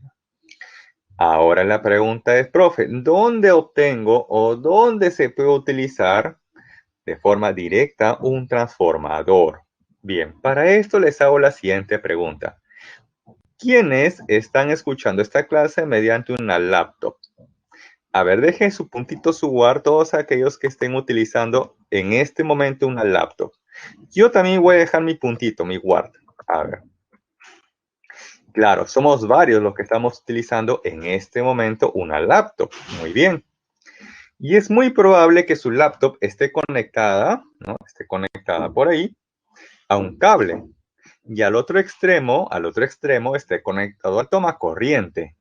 Ahora la pregunta es, profe, ¿dónde obtengo o dónde se puede utilizar de forma directa un transformador? Bien, para esto les hago la siguiente pregunta. ¿Quiénes están escuchando esta clase mediante una laptop? A ver, dejen su puntito subar todos aquellos que estén utilizando en este momento una laptop. Yo también voy a dejar mi puntito, mi guard. A ver. Claro, somos varios los que estamos utilizando en este momento una laptop. Muy bien. Y es muy probable que su laptop esté conectada, ¿no? Esté conectada por ahí a un cable. Y al otro extremo esté conectado al tomacorriente.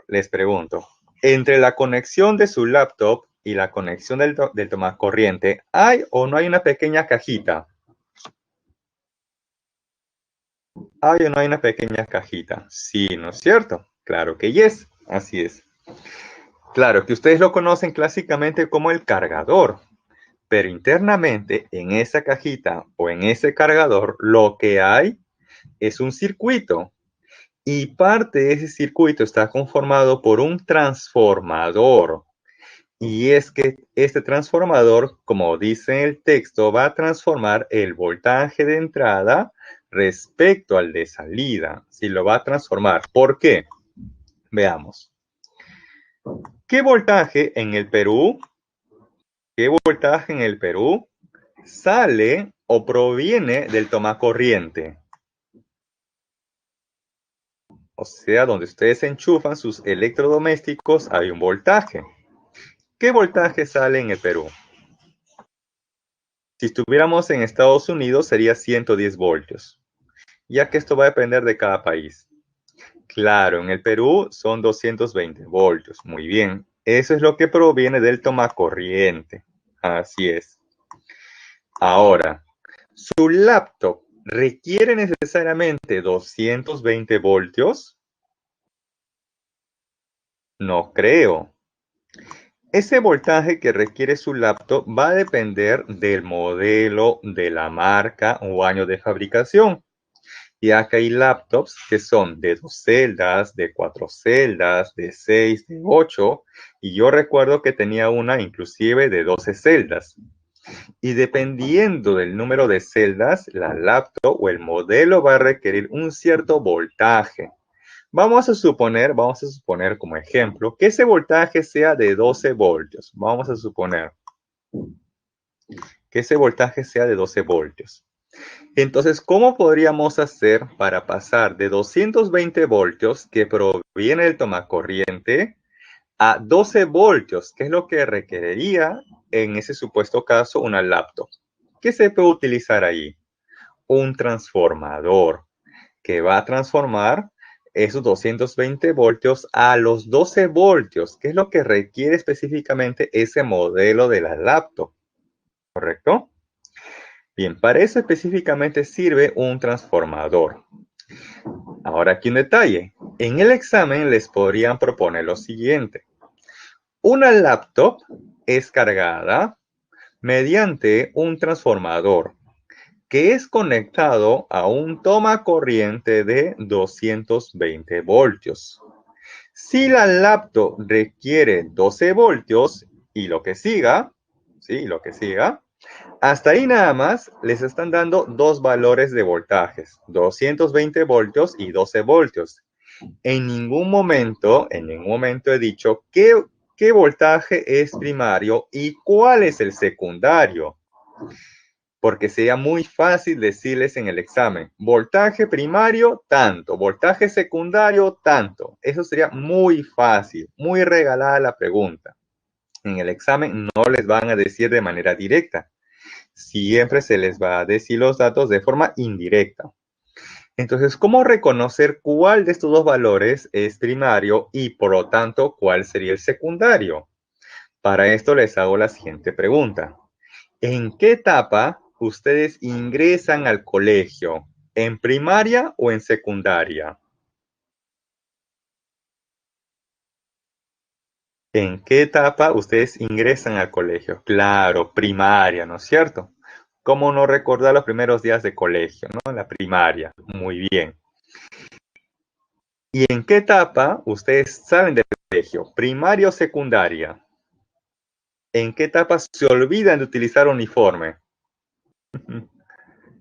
Les pregunto, entre la conexión de su laptop y la conexión del tomacorriente, ¿hay o no hay una pequeña cajita? ¿Hay o no hay una pequeña cajita? Sí, ¿no es cierto? Claro que yes, así es. Claro que ustedes lo conocen clásicamente como el cargador, pero internamente en esa cajita o en ese cargador lo que hay es un circuito. Y parte de ese circuito está conformado por un transformador. Y es que este transformador, como dice el texto, va a transformar el voltaje de entrada respecto al de salida. Si lo va a transformar. ¿Por qué? Veamos. ¿Qué voltaje en el Perú? ¿Qué voltaje en el Perú sale o proviene del tomacorriente? O sea, donde ustedes enchufan sus electrodomésticos hay un voltaje. ¿Qué voltaje sale en el Perú? Si estuviéramos en Estados Unidos sería 110 voltios, ya que esto va a depender de cada país. Claro, en el Perú son 220 voltios. Muy bien. Eso es lo que proviene del tomacorriente. Así es. Ahora, ¿su laptop requiere necesariamente 220 voltios? No creo. Ese voltaje que requiere su laptop va a depender del modelo, de la marca o año de fabricación. Ya que hay laptops que son de 2 celdas, de 4 celdas, de 6, de 8, y yo recuerdo que tenía una inclusive de 12 celdas. Y dependiendo del número de celdas, la laptop o el modelo va a requerir un cierto voltaje. Vamos a suponer como ejemplo que ese voltaje sea de 12 voltios. Vamos a suponer que ese voltaje sea de 12 voltios. Entonces, ¿cómo podríamos hacer para pasar de 220 voltios que proviene del tomacorriente a 12 voltios, que es lo que requeriría en ese supuesto caso una laptop? ¿Qué se puede utilizar ahí? Un transformador que va a transformar esos 220 voltios a los 12 voltios, que es lo que requiere específicamente ese modelo de la laptop, ¿correcto? Bien, para eso específicamente sirve un transformador. Ahora aquí un detalle. En el examen les podrían proponer lo siguiente. Una laptop es cargada mediante un transformador que es conectado a un toma corriente de 220 voltios. Si la laptop requiere 12 voltios y lo que siga, ¿sí? Lo que siga, hasta ahí nada más les están dando dos valores de voltajes, 220 voltios y 12 voltios. En ningún momento he dicho qué voltaje es primario y cuál es el secundario. Porque sería muy fácil decirles en el examen, voltaje primario tanto, voltaje secundario tanto. Eso sería muy fácil, muy regalada la pregunta. En el examen no les van a decir de manera directa. Siempre se les va a decir los datos de forma indirecta. Entonces, ¿cómo reconocer cuál de estos dos valores es primario y por lo tanto cuál sería el secundario? Para esto les hago la siguiente pregunta. ¿En qué etapa ustedes ingresan al colegio? ¿En primaria o en secundaria? ¿En qué etapa ustedes ingresan al colegio? Claro, primaria, ¿no es cierto? ¿Cómo no recordar los primeros días de colegio, ¿no? La primaria. Muy bien. ¿Y en qué etapa ustedes salen del colegio? ¿Primaria o secundaria? ¿En qué etapa se olvidan de utilizar uniforme?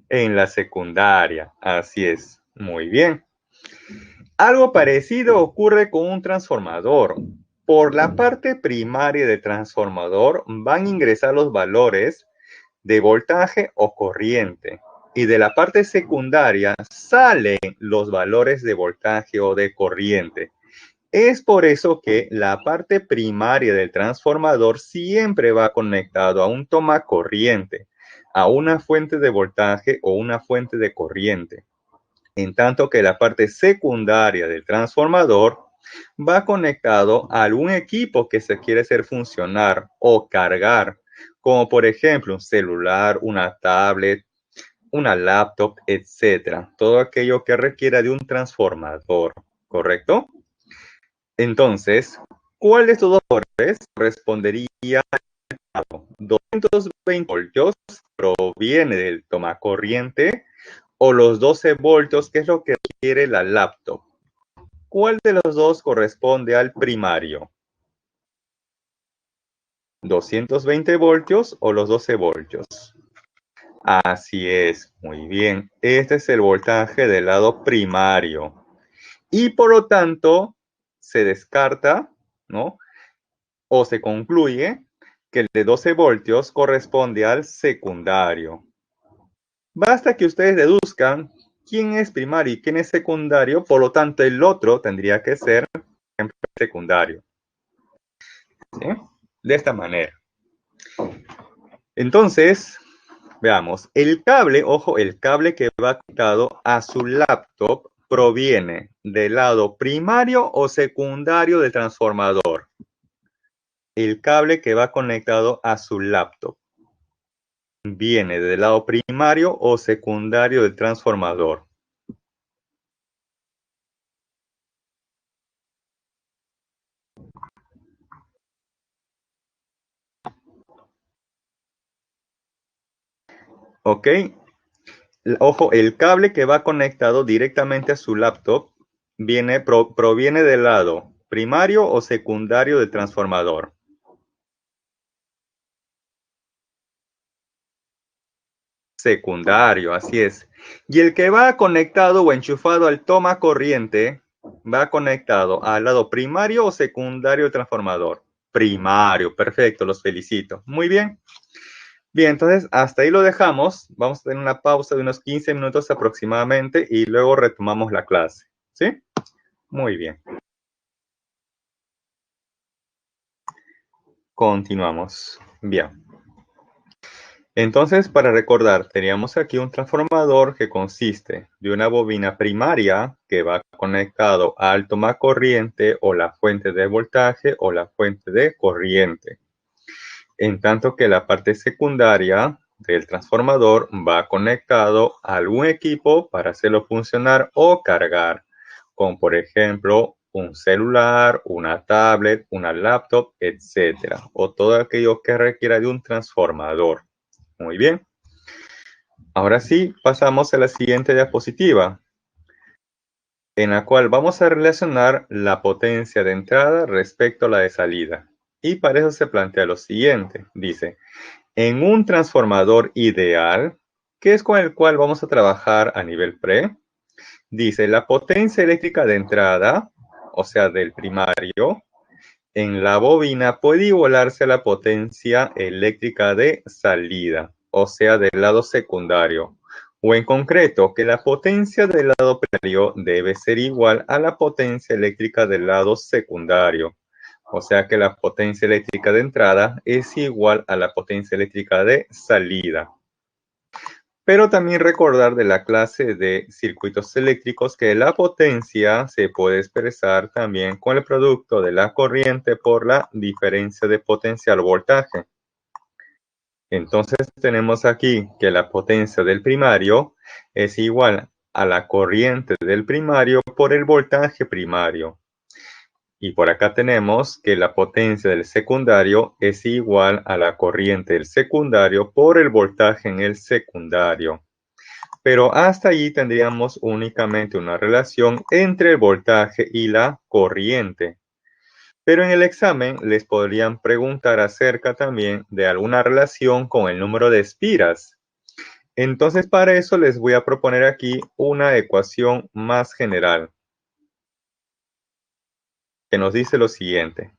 En la secundaria, así es. Muy bien. Algo parecido ocurre con un transformador. Por la parte primaria del transformador van a ingresar los valores de voltaje o corriente. Y de la parte secundaria salen los valores de voltaje o de corriente. Es por eso que la parte primaria del transformador siempre va conectado a un toma corriente, a una fuente de voltaje o una fuente de corriente. En tanto que la parte secundaria del transformador va conectado a algún equipo que se quiere hacer funcionar o cargar, como por ejemplo un celular, una tablet, una laptop, etcétera. Todo aquello que requiera de un transformador, ¿correcto? Entonces, ¿cuál de estos dos valores correspondería a 220 voltios proviene del tomacorriente o los 12 voltios, que es lo que requiere la laptop? ¿Cuál de los dos corresponde al primario? ¿220 voltios o los 12 voltios? Así es, muy bien. Este es el voltaje del lado primario. Y por lo tanto, se descarta, ¿no? O se concluye que el de 12 voltios corresponde al secundario. Basta que ustedes deduzcan quién es primario y quién es secundario, por lo tanto el otro tendría que ser secundario. ¿Sí? De esta manera. Entonces, veamos, el cable, ojo, el cable que va conectado a su laptop proviene del lado primario o secundario del transformador. El cable que va conectado a su laptop viene del lado primario o secundario del transformador. ¿Ok? Ojo, el cable que va conectado directamente a su laptop proviene del lado primario o secundario del transformador. Secundario, así es. Y el que va conectado o enchufado al toma corriente va conectado al lado primario o secundario del transformador. Primario, perfecto, los felicito. Muy bien. Bien, entonces hasta ahí lo dejamos. Vamos a tener una pausa de unos 15 minutos aproximadamente y luego retomamos la clase. ¿Sí? Muy bien. Continuamos. Bien. Entonces, para recordar, teníamos aquí un transformador que consiste de una bobina primaria que va conectado al tomacorriente o la fuente de voltaje o la fuente de corriente. En tanto que la parte secundaria del transformador va conectado a algún equipo para hacerlo funcionar o cargar, como por ejemplo un celular, una tablet, una laptop, etcétera, o todo aquello que requiera de un transformador. Muy bien. Ahora sí, pasamos a la siguiente diapositiva, en la cual vamos a relacionar la potencia de entrada respecto a la de salida. Y para eso se plantea lo siguiente. Dice, en un transformador ideal, que es con el cual vamos a trabajar a nivel pre, dice, la potencia eléctrica de entrada, o sea, del primario, en la bobina puede igualarse a la potencia eléctrica de salida, o sea, del lado secundario. O en concreto, que la potencia del lado primario debe ser igual a la potencia eléctrica del lado secundario. O sea que la potencia eléctrica de entrada es igual a la potencia eléctrica de salida. Pero también recordar de la clase de circuitos eléctricos que la potencia se puede expresar también con el producto de la corriente por la diferencia de potencial voltaje. Entonces tenemos aquí que la potencia del primario es igual a la corriente del primario por el voltaje primario. Y por acá tenemos que la potencia del secundario es igual a la corriente del secundario por el voltaje en el secundario. Pero hasta allí tendríamos únicamente una relación entre el voltaje y la corriente. Pero en el examen les podrían preguntar acerca también de alguna relación con el número de espiras. Entonces para eso les voy a proponer aquí una ecuación más general que nos dice lo siguiente,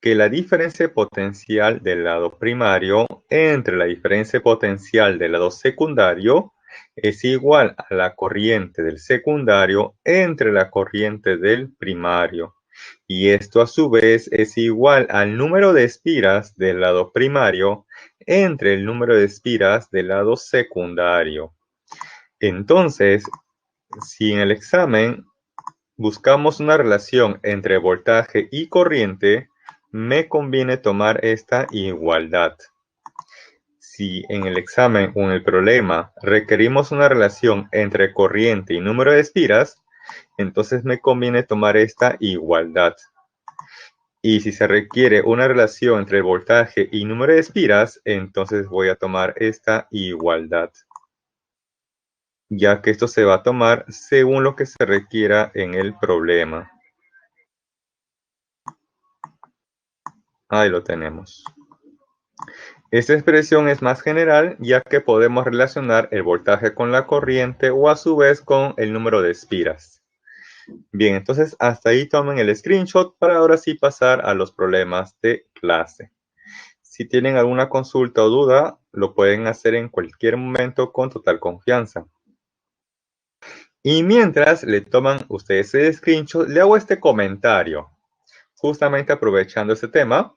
que la diferencia potencial del lado primario entre la diferencia potencial del lado secundario es igual a la corriente del secundario entre la corriente del primario. Y esto a su vez es igual al número de espiras del lado primario entre el número de espiras del lado secundario. Entonces, si en el examen buscamos una relación entre voltaje y corriente, me conviene tomar esta igualdad. Si en el examen o en el problema requerimos una relación entre corriente y número de espiras, entonces me conviene tomar esta igualdad. Y si se requiere una relación entre voltaje y número de espiras, entonces voy a tomar esta igualdad, ya que esto se va a tomar según lo que se requiera en el problema. Ahí lo tenemos. Esta expresión es más general, ya que podemos relacionar el voltaje con la corriente o a su vez con el número de espiras. Bien, entonces hasta ahí tomen el screenshot para ahora sí pasar a los problemas de clase. Si tienen alguna consulta o duda, lo pueden hacer en cualquier momento con total confianza. Y mientras le toman ustedes el screenshot, le hago este comentario. Justamente aprovechando este tema,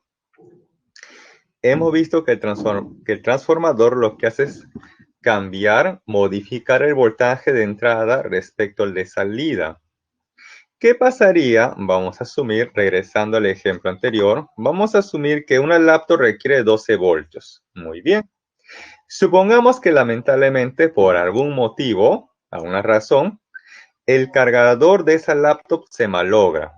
hemos visto que el transformador lo que hace es cambiar, modificar el voltaje de entrada respecto al de salida. ¿Qué pasaría? Vamos a asumir, regresando al ejemplo anterior, vamos a asumir que una laptop requiere 12 voltios. Muy bien. Supongamos que lamentablemente por algún motivo, alguna razón, el cargador de esa laptop se malogra.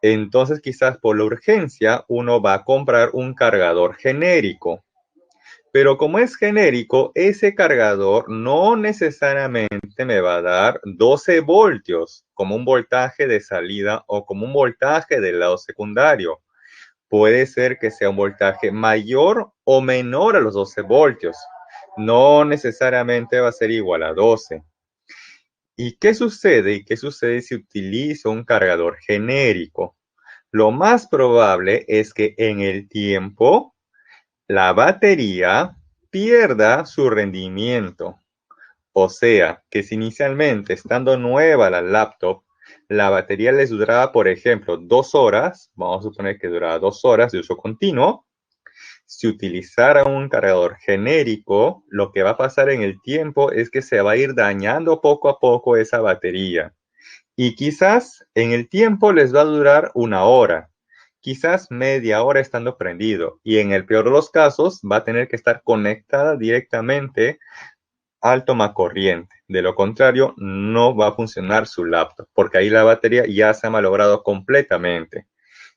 Entonces quizás por la urgencia uno va a comprar un cargador genérico. Pero como es genérico, ese cargador no necesariamente me va a dar 12 voltios como un voltaje de salida o como un voltaje del lado secundario. Puede ser que sea un voltaje mayor o menor a los 12 voltios. No necesariamente va a ser igual a 12. ¿Y qué sucede? ¿Y qué sucede si utilizo un cargador genérico? Lo más probable es que en el tiempo la batería pierda su rendimiento. O sea, que si inicialmente, estando nueva la laptop, la batería les duraba, por ejemplo, 2 horas, vamos a suponer que duraba 2 horas de uso continuo, si utilizara un cargador genérico, lo que va a pasar en el tiempo es que se va a ir dañando poco a poco esa batería. Y quizás en el tiempo les va a durar 1 hora, quizás media hora estando prendido. Y en el peor de los casos, va a tener que estar conectada directamente al tomacorriente. De lo contrario, no va a funcionar su laptop, porque ahí la batería ya se ha malogrado completamente.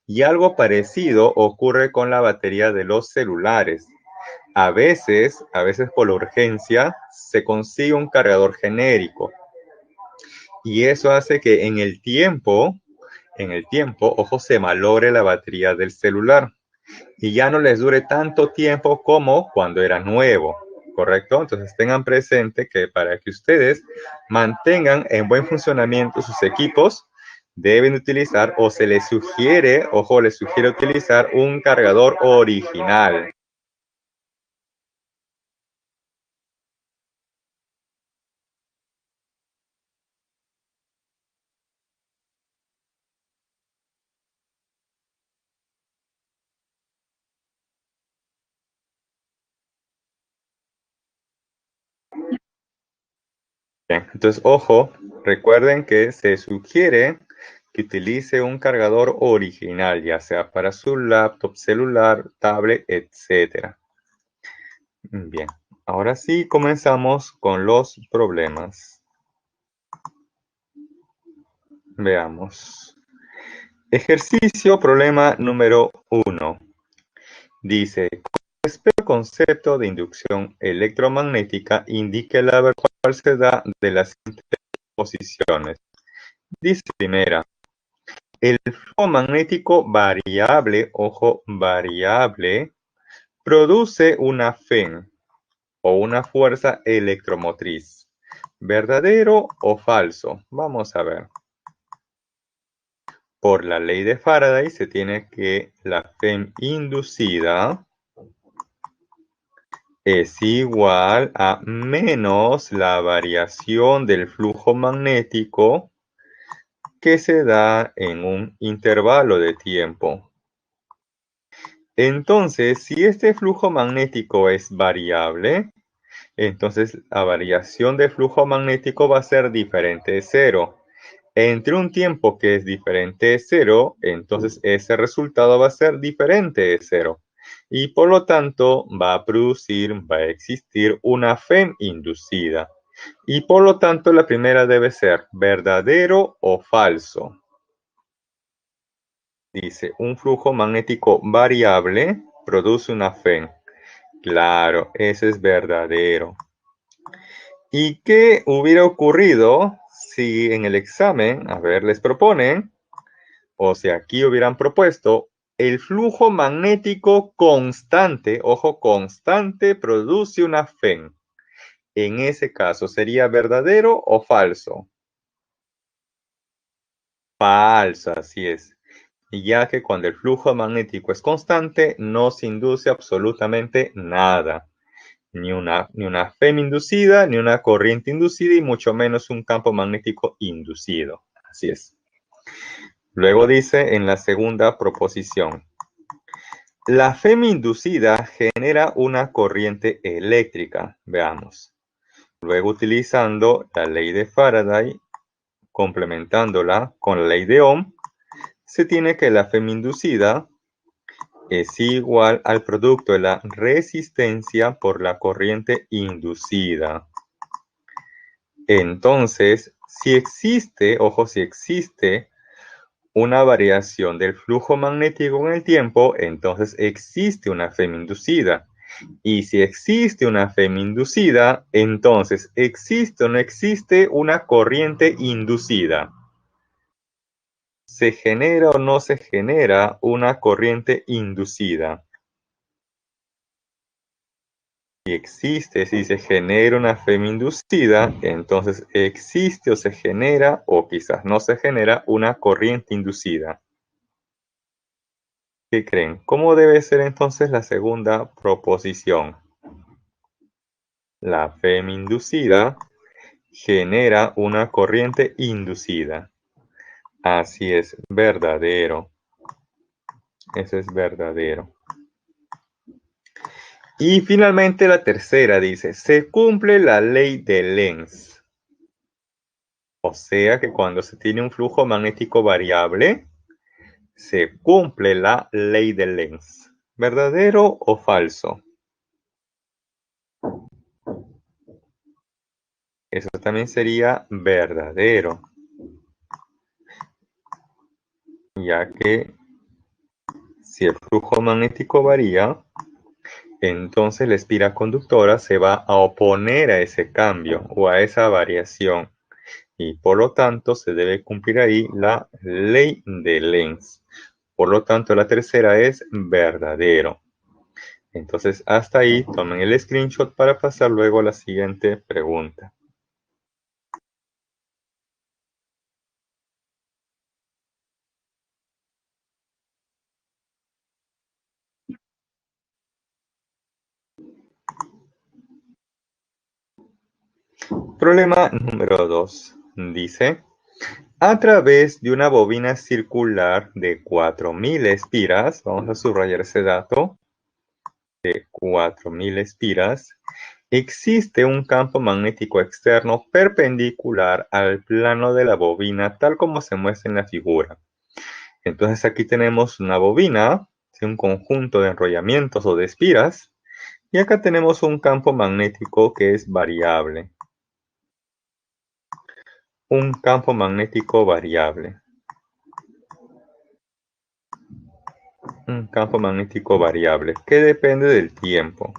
Y algo parecido ocurre con la batería de los celulares. A veces por la urgencia, se consigue un cargador genérico. Y eso hace que en el tiempo, ojo, se malogre la batería del celular. Y ya no les dure tanto tiempo como cuando era nuevo, ¿correcto? Entonces tengan presente que para que ustedes mantengan en buen funcionamiento sus equipos, deben utilizar o se les sugiere, ojo, les sugiere utilizar un cargador original. Bien, entonces, ojo, recuerden que se sugiere que utilice un cargador original, ya sea para su laptop, celular, tablet, etcétera. Bien, ahora sí comenzamos con los problemas. Veamos. Ejercicio, problema número 1. Dice, el concepto de inducción electromagnética indique la verdad cual se da de las siguientes posiciones. Dice primera, el flujo magnético variable, ojo, variable, produce una FEM o una fuerza electromotriz. ¿Verdadero o falso? Vamos a ver. Por la ley de Faraday se tiene que la FEM inducida es igual a menos la variación del flujo magnético que se da en un intervalo de tiempo. Entonces, si este flujo magnético es variable, entonces la variación de flujo magnético va a ser diferente de cero. Entre un tiempo que es diferente de cero, entonces ese resultado va a ser diferente de cero. Y por lo tanto va a existir una FEM inducida. Y por lo tanto la primera debe ser verdadero o falso. Dice, un flujo magnético variable produce una FEM. Claro, ese es verdadero. ¿Y qué hubiera ocurrido si en el examen, a ver, les proponen, o si aquí hubieran propuesto, el flujo magnético constante, ojo, constante, produce una FEM? En ese caso, ¿sería verdadero o falso? Falso, así es. Ya que cuando el flujo magnético es constante, no se induce absolutamente nada. Ni una FEM inducida, ni una corriente inducida, y mucho menos un campo magnético inducido. Así es. Luego dice en la segunda proposición, la FEM inducida genera una corriente eléctrica. Veamos. Luego, utilizando la ley de Faraday, complementándola con la ley de Ohm, se tiene que la FEM inducida es igual al producto de la resistencia por la corriente inducida. Entonces, si existe, ojo, si existe una variación del flujo magnético en el tiempo, entonces existe una FEM inducida. Y si existe una FEM inducida, entonces existe o no existe una corriente inducida. ¿Se genera o no se genera una corriente inducida? Si se genera una FEM inducida, entonces existe o se genera, o quizás no se genera, una corriente inducida. ¿Qué creen? ¿Cómo debe ser entonces la segunda proposición? la FEM inducida genera una corriente inducida. Así es, verdadero. Eso es verdadero. Y finalmente la tercera dice, se cumple la ley de Lenz. O sea que cuando se tiene un flujo magnético variable, se cumple la ley de Lenz. ¿Verdadero o falso? Eso también sería verdadero, ya que si el flujo magnético varía, entonces la espira conductora se va a oponer a ese cambio o a esa variación. Y por lo tanto se debe cumplir ahí la ley de Lenz. Por lo tanto, la tercera es verdadero. Entonces, hasta ahí tomen el screenshot para pasar luego a la siguiente pregunta. Problema número 2. Dice, a través de una bobina circular de 4000 espiras, vamos a subrayar ese dato, de 4000 espiras, existe un campo magnético externo perpendicular al plano de la bobina, tal como se muestra en la figura. Entonces aquí tenemos una bobina, un conjunto de enrollamientos o de espiras, y acá tenemos un campo magnético que es variable. Un campo magnético variable. Un campo magnético variable que depende del tiempo.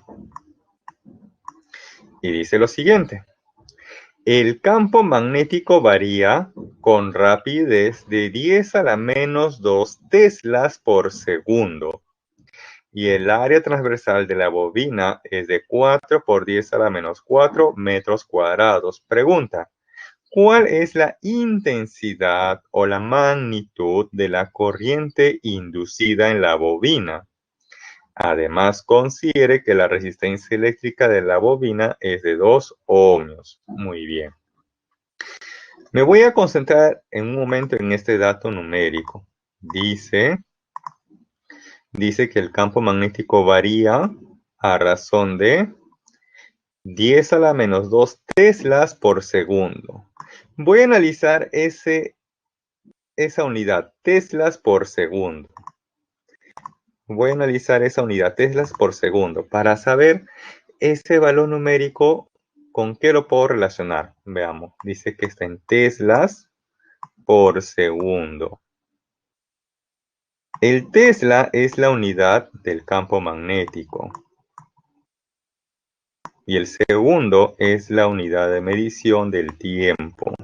Y dice lo siguiente. El campo magnético varía con rapidez de 10 a la menos 2 teslas por segundo. Y el área transversal de la bobina es de 4 por 10 a la menos 4 metros cuadrados. Pregunta, ¿cuál es la intensidad o la magnitud de la corriente inducida en la bobina? Además, considere que la resistencia eléctrica de la bobina es de 2 ohmios. Muy bien. Me voy a concentrar en un momento en este dato numérico. Dice que el campo magnético varía a razón de 10 a la menos 2 teslas por segundo. Voy a analizar esa unidad, teslas por segundo. Voy a analizar esa unidad, teslas por segundo, para saber ese valor numérico, ¿con qué lo puedo relacionar? Veamos, dice que está en teslas por segundo. El tesla es la unidad del campo magnético. Y el segundo es la unidad de medición del tiempo.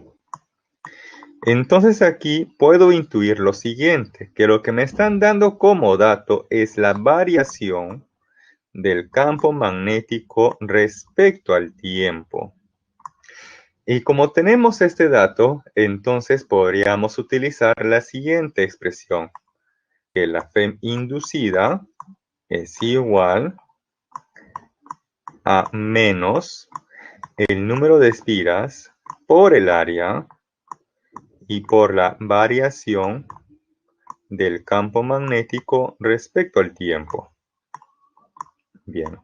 Entonces aquí puedo intuir lo siguiente, que lo que me están dando como dato es la variación del campo magnético respecto al tiempo. Y como tenemos este dato, entonces podríamos utilizar la siguiente expresión, que la FEM inducida es igual a menos el número de espiras por el área y por la variación del campo magnético respecto al tiempo. Bien.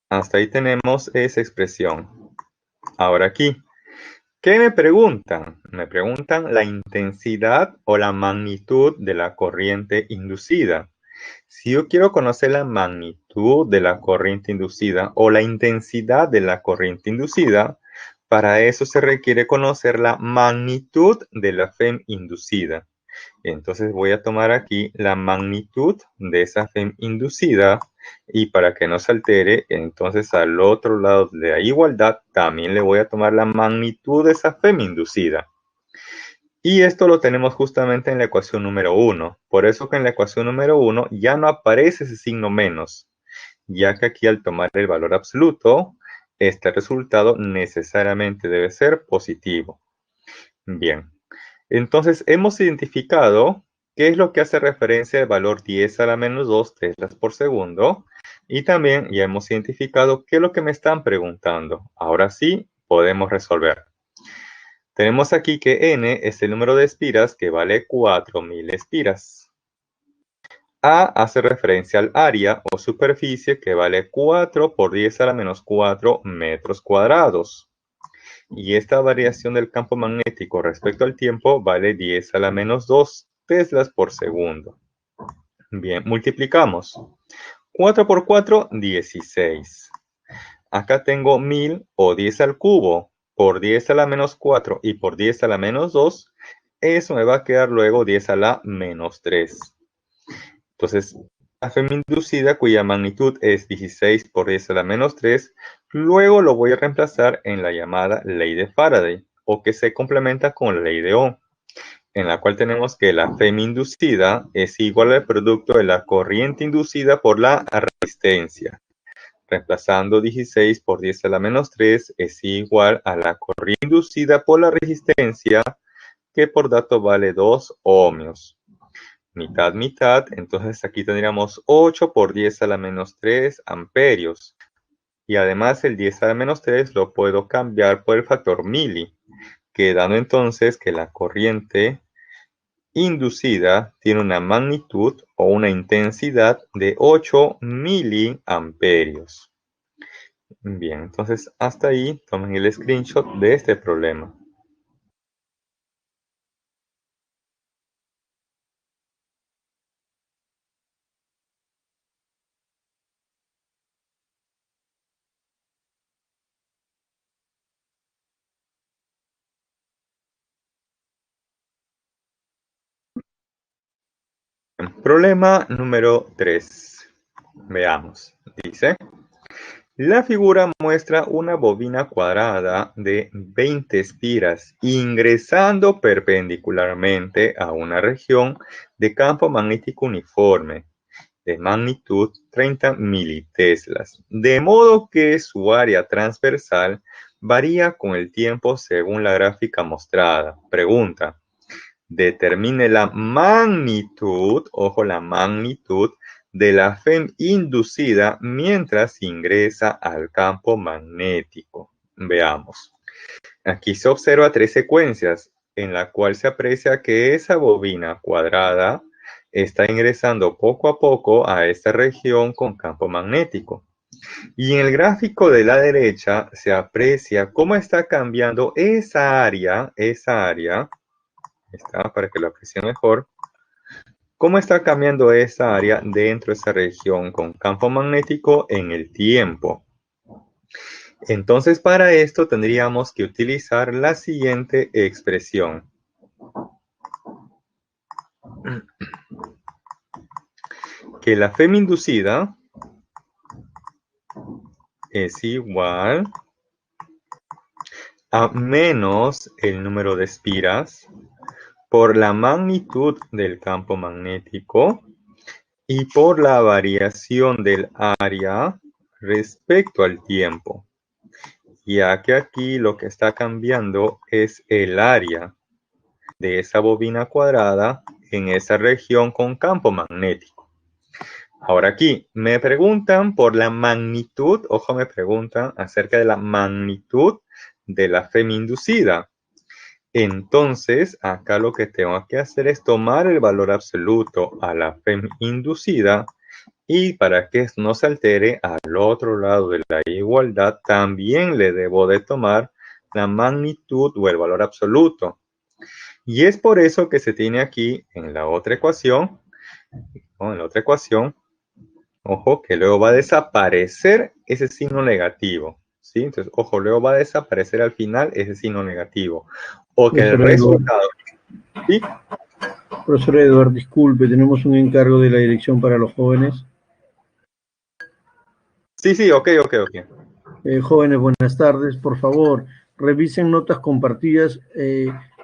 Hasta ahí tenemos esa expresión. Ahora aquí, ¿qué me preguntan? Me preguntan la intensidad o la magnitud de la corriente inducida. Si yo quiero conocer la magnitud de la corriente inducida o la intensidad de la corriente inducida, para eso se requiere conocer la magnitud de la FEM inducida. Entonces voy a tomar aquí la magnitud de esa FEM inducida y para que no se altere, entonces al otro lado de la igualdad también le voy a tomar la magnitud de esa FEM inducida. Y esto lo tenemos justamente en la ecuación número 1. Por eso que en la ecuación número 1 ya no aparece ese signo menos, ya que aquí al tomar el valor absoluto, este resultado necesariamente debe ser positivo. Bien, entonces hemos identificado qué es lo que hace referencia al valor 10 a la menos 2 teslas por segundo. Y también ya hemos identificado qué es lo que me están preguntando. Ahora sí, podemos resolver. Tenemos aquí que n es el número de espiras que vale 4000 espiras. A hace referencia al área o superficie que vale 4 por 10 a la menos 4 metros cuadrados. Y esta variación del campo magnético respecto al tiempo vale 10 a la menos 2 teslas por segundo. Bien, multiplicamos. 4 por 4, 16. Acá tengo 1000 o 10 al cubo por 10 a la menos 4 y por 10 a la menos 2. Eso me va a quedar luego 10 a la menos 3. Entonces, la femi-inducida, cuya magnitud es 16 por 10 a la menos 3, luego lo voy a reemplazar en la llamada ley de Faraday, o que se complementa con la ley de Ohm, en la cual tenemos que la femi-inducida es igual al producto de la corriente inducida por la resistencia. Reemplazando 16 por 10 a la menos 3 es igual a la corriente inducida por la resistencia, que por dato vale 2 ohmios. Mitad, mitad, entonces aquí tendríamos 8 por 10 a la menos 3 amperios. Y además el 10 a la menos 3 lo puedo cambiar por el factor mili, quedando entonces que la corriente inducida tiene una magnitud o una intensidad de 8 miliamperios. Bien, entonces hasta ahí tomen el screenshot de este problema. Problema número 3. Veamos. Dice: la figura muestra una bobina cuadrada de 20 espiras ingresando perpendicularmente a una región de campo magnético uniforme de magnitud 30 militeslas, de modo que su área transversal varía con el tiempo según la gráfica mostrada. Pregunta: determine la magnitud, ojo, la magnitud de la FEM inducida mientras ingresa al campo magnético. Veamos. Aquí se observa 3 secuencias en la cual se aprecia que esa bobina cuadrada está ingresando poco a poco a esta región con campo magnético. Y en el gráfico de la derecha se aprecia cómo está cambiando esa área, está para que lo aprecien mejor, cómo está cambiando esa área dentro de esa región con campo magnético en el tiempo. Entonces, para esto tendríamos que utilizar la siguiente expresión. Que la FEM inducida es igual a menos el número de espiras por la magnitud del campo magnético y por la variación del área respecto al tiempo, ya que aquí lo que está cambiando es el área de esa bobina cuadrada en esa región con campo magnético. Ahora aquí me preguntan por la magnitud, ojo, me preguntan acerca de la magnitud de la FEM inducida. Entonces, acá lo que tengo que hacer es tomar el valor absoluto a la FEM inducida, y para que no se altere al otro lado de la igualdad, también le debo de tomar la magnitud o el valor absoluto. Y es por eso que se tiene aquí en la otra ecuación, ¿no? En la otra ecuación, ojo, que luego va a desaparecer ese signo negativo, ¿sí? Entonces, ojo, luego va a desaparecer al final ese signo negativo. O que el resultado, ¿sí? Profesor Edward, disculpe, tenemos un encargo de la Dirección para los Jóvenes. Sí, ok. Jóvenes, buenas tardes. Por favor, revisen notas compartidas.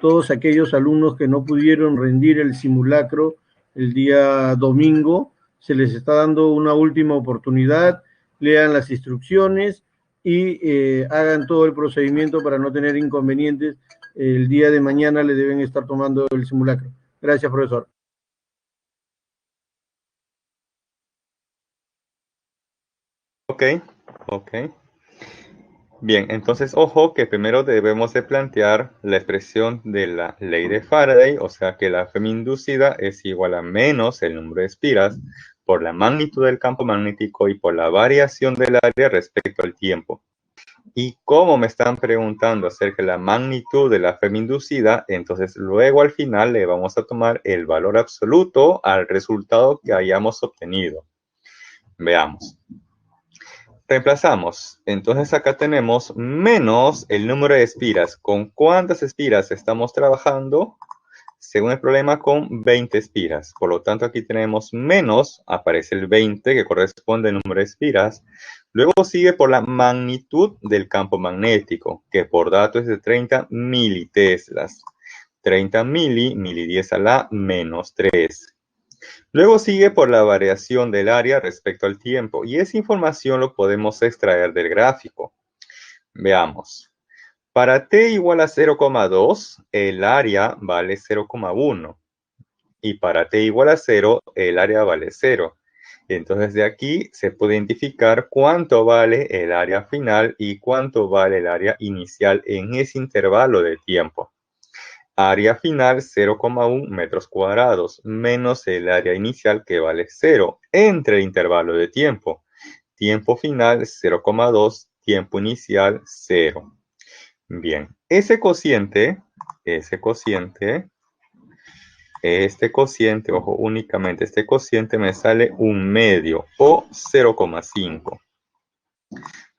Todos aquellos alumnos que no pudieron rendir el simulacro el día domingo, se les está dando una última oportunidad. Lean las instrucciones y hagan todo el procedimiento para no tener inconvenientes. El día de mañana le deben estar tomando el simulacro. Gracias, profesor. Ok, ok. Bien, entonces ojo que primero debemos de plantear la expresión de la ley de Faraday, o sea que la Fm inducida es igual a menos el número de espiras por la magnitud del campo magnético y por la variación del área respecto al tiempo. Y como me están preguntando acerca de la magnitud de la Fm inducida, entonces luego al final le vamos a tomar el valor absoluto al resultado que hayamos obtenido. Veamos. Reemplazamos. Entonces acá tenemos menos el número de espiras. ¿Con cuántas espiras estamos trabajando? Según el problema, con 20 espiras. Por lo tanto, aquí tenemos menos, aparece el 20, que corresponde al número de espiras. Luego sigue por la magnitud del campo magnético, que por dato es de 30 militeslas. 30 mili 10 a la menos 3. Luego sigue por la variación del área respecto al tiempo, y esa información lo podemos extraer del gráfico. Veamos. Para t igual a 0,2, el área vale 0,1. Y para t igual a 0, el área vale 0. Entonces de aquí se puede identificar cuánto vale el área final y cuánto vale el área inicial en ese intervalo de tiempo. Área final 0,1 metros cuadrados menos el área inicial que vale 0 entre el intervalo de tiempo. Tiempo final 0,2, tiempo inicial 0. Bien, este cociente, ojo, únicamente este cociente me sale un medio o 0,5.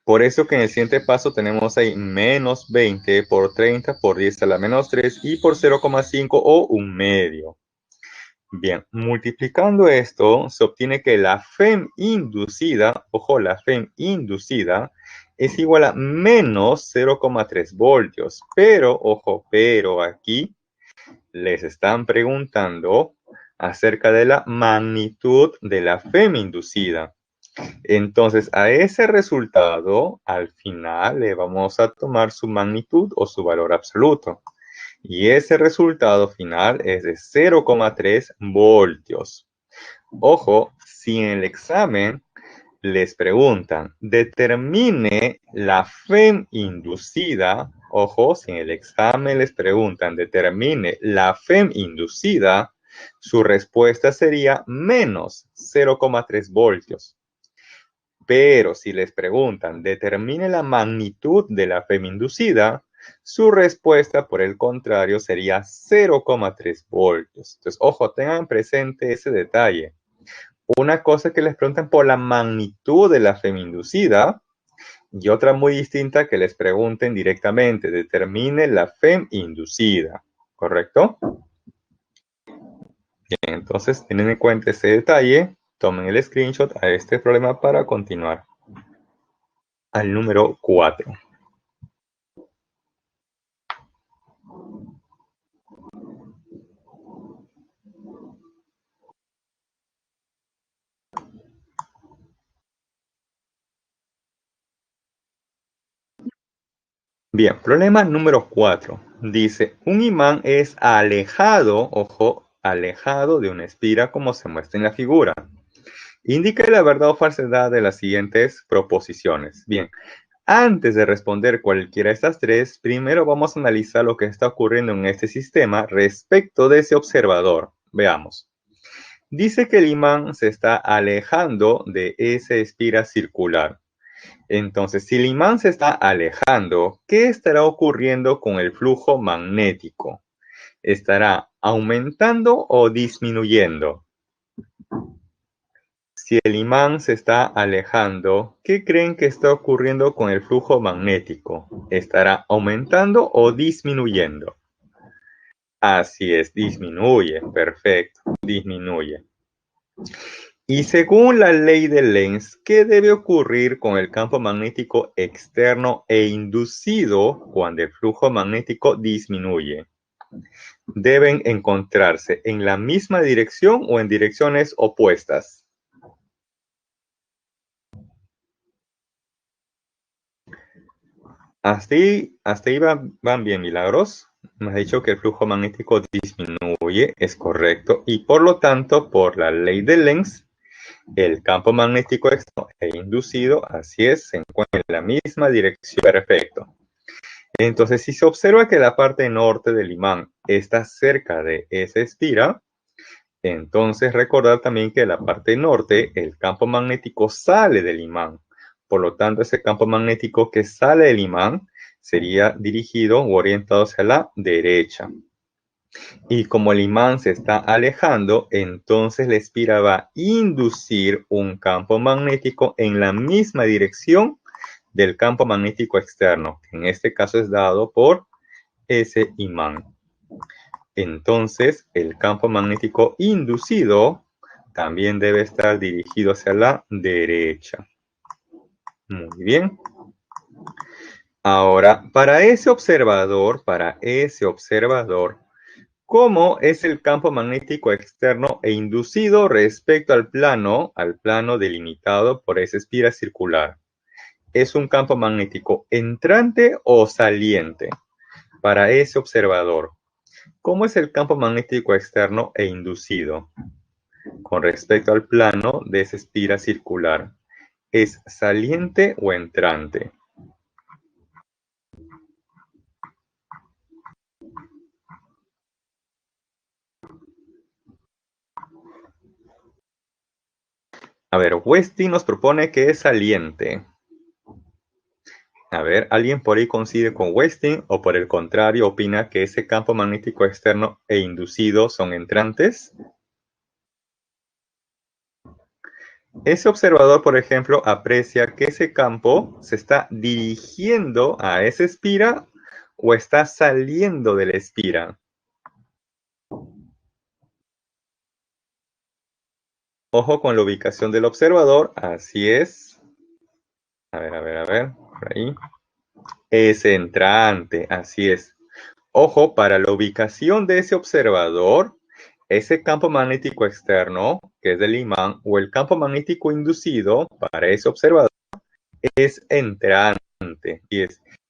Por eso que en el siguiente paso tenemos ahí menos 20 por 30 por 10 a la menos 3 y por 0,5 o un medio. Bien, multiplicando esto se obtiene que la Fm inducida, ojo, la Fm inducida es igual a menos 0,3 voltios. Pero, ojo, pero aquí les están preguntando acerca de la magnitud de la Fm inducida. Entonces, a ese resultado, al final le vamos a tomar su magnitud o su valor absoluto. Y ese resultado final es de 0,3 voltios. Ojo, si en el examen les preguntan, determine la Fm inducida. Ojo, si en el examen les preguntan, determine la Fm inducida, su respuesta sería menos 0,3 voltios. Pero si les preguntan, determine la magnitud de la Fm inducida, su respuesta, por el contrario, sería 0,3 voltios. Entonces, ojo, tengan presente ese detalle. Una cosa es que les preguntan por la magnitud de la Fm inducida y otra muy distinta que les pregunten directamente, determine la Fm inducida, ¿correcto? Bien, entonces, teniendo en cuenta ese detalle, tomen el screenshot a este problema para continuar al número 4. Bien, problema número 4. Dice, un imán es alejado, ojo, alejado de una espira como se muestra en la figura. Indica la verdad o falsedad de las siguientes proposiciones. Bien, antes de responder cualquiera de estas tres, primero vamos a analizar lo que está ocurriendo en este sistema respecto de ese observador. Veamos. Dice que el imán se está alejando de esa espira circular. Entonces, si el imán se está alejando, ¿qué estará ocurriendo con el flujo magnético? ¿Estará aumentando o disminuyendo? Si el imán se está alejando, ¿qué creen que está ocurriendo con el flujo magnético? ¿Estará aumentando o disminuyendo? Así es, disminuye. Perfecto, disminuye. Y según la ley de Lenz, ¿qué debe ocurrir con el campo magnético externo e inducido cuando el flujo magnético disminuye? Deben encontrarse en la misma dirección o en direcciones opuestas. Hasta ahí van bien, Milagros. Me has dicho que el flujo magnético disminuye, es correcto. Y por lo tanto, por la ley de Lenz, El campo magnético externo e inducido, así es, se encuentra en la misma dirección. Perfecto. Entonces, si se observa que la parte norte del imán está cerca de esa espira, entonces recordar también que la parte norte, el campo magnético sale del imán. Por lo tanto, ese campo magnético que sale del imán sería dirigido o orientado hacia la derecha. Y como el imán se está alejando, entonces la espira va a inducir un campo magnético en la misma dirección del campo magnético externo, que en este caso es dado por ese imán. Entonces, el campo magnético inducido también debe estar dirigido hacia la derecha. Muy bien. Ahora, para ese observador, ¿cómo es el campo magnético externo e inducido respecto al plano delimitado por esa espira circular? ¿Es un campo magnético entrante o saliente? Para ese observador, ¿cómo es el campo magnético externo e inducido con respecto al plano de esa espira circular? ¿Es saliente o entrante? A ver, Westing nos propone que es saliente. A ver, ¿alguien por ahí coincide con Westing o por el contrario opina que ese campo magnético externo e inducido son entrantes? Ese observador, por ejemplo, aprecia que ese campo se está dirigiendo a esa espira o está saliendo de la espira. Ojo con la ubicación del observador, así es. A ver, por ahí. Es entrante, así es. Ojo, para la ubicación de ese observador, ese campo magnético externo, que es del imán, o el campo magnético inducido para ese observador, es entrante.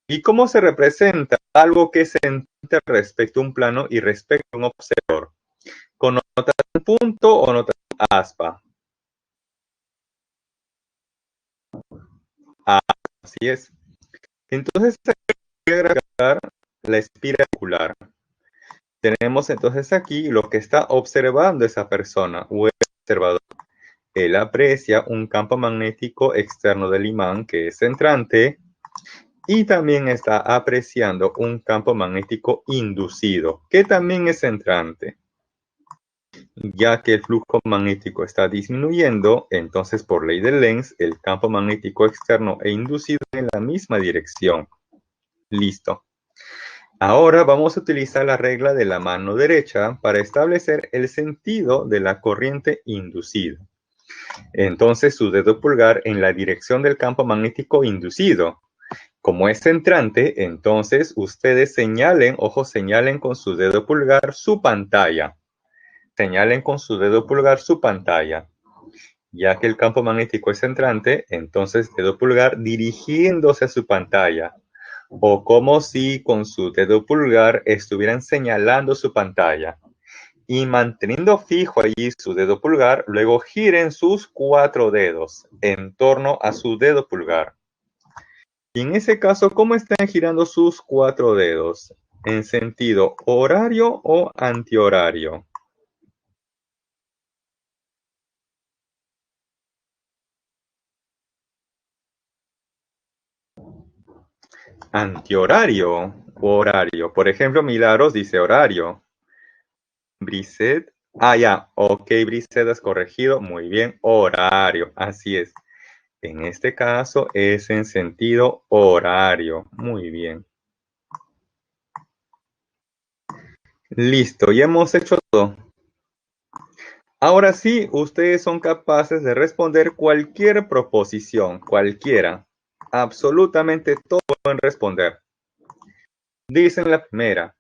¿Y cómo se representa algo que es entrante respecto a un plano y respecto a un observador? ¿Con notación punto o notación aspa? Así es. Entonces, voy a graficar la espira circular. Tenemos entonces aquí lo que está observando esa persona o el observador. Él aprecia un campo magnético externo del imán que es entrante y también está apreciando un campo magnético inducido que también es entrante. Ya que el flujo magnético está disminuyendo, entonces por ley de Lenz, el campo magnético externo e inducido en la misma dirección. Listo. Ahora vamos a utilizar la regla de la mano derecha para establecer el sentido de la corriente inducida. Entonces su dedo pulgar en la dirección del campo magnético inducido. Como es entrante, entonces ustedes señalen, ojo, señalen con su dedo pulgar su pantalla. Señalen con su dedo pulgar su pantalla. Ya que el campo magnético es entrante, entonces dedo pulgar dirigiéndose a su pantalla. O como si con su dedo pulgar estuvieran señalando su pantalla. Y manteniendo fijo allí su dedo pulgar, luego giren sus 4 dedos en torno a su dedo pulgar. Y en ese caso, ¿cómo están girando sus 4 dedos? ¿En sentido horario o antihorario? Antihorario o horario. Por ejemplo, Milagros dice horario. Brisset. Ya. Ok, Brisset has corregido. Muy bien. Horario. Así es. En este caso es en sentido horario. Muy bien. Listo. Ya hemos hecho todo. Ahora sí, ustedes son capaces de responder cualquier proposición. Cualquiera. Absolutamente todo pueden responder. Dicen la primera.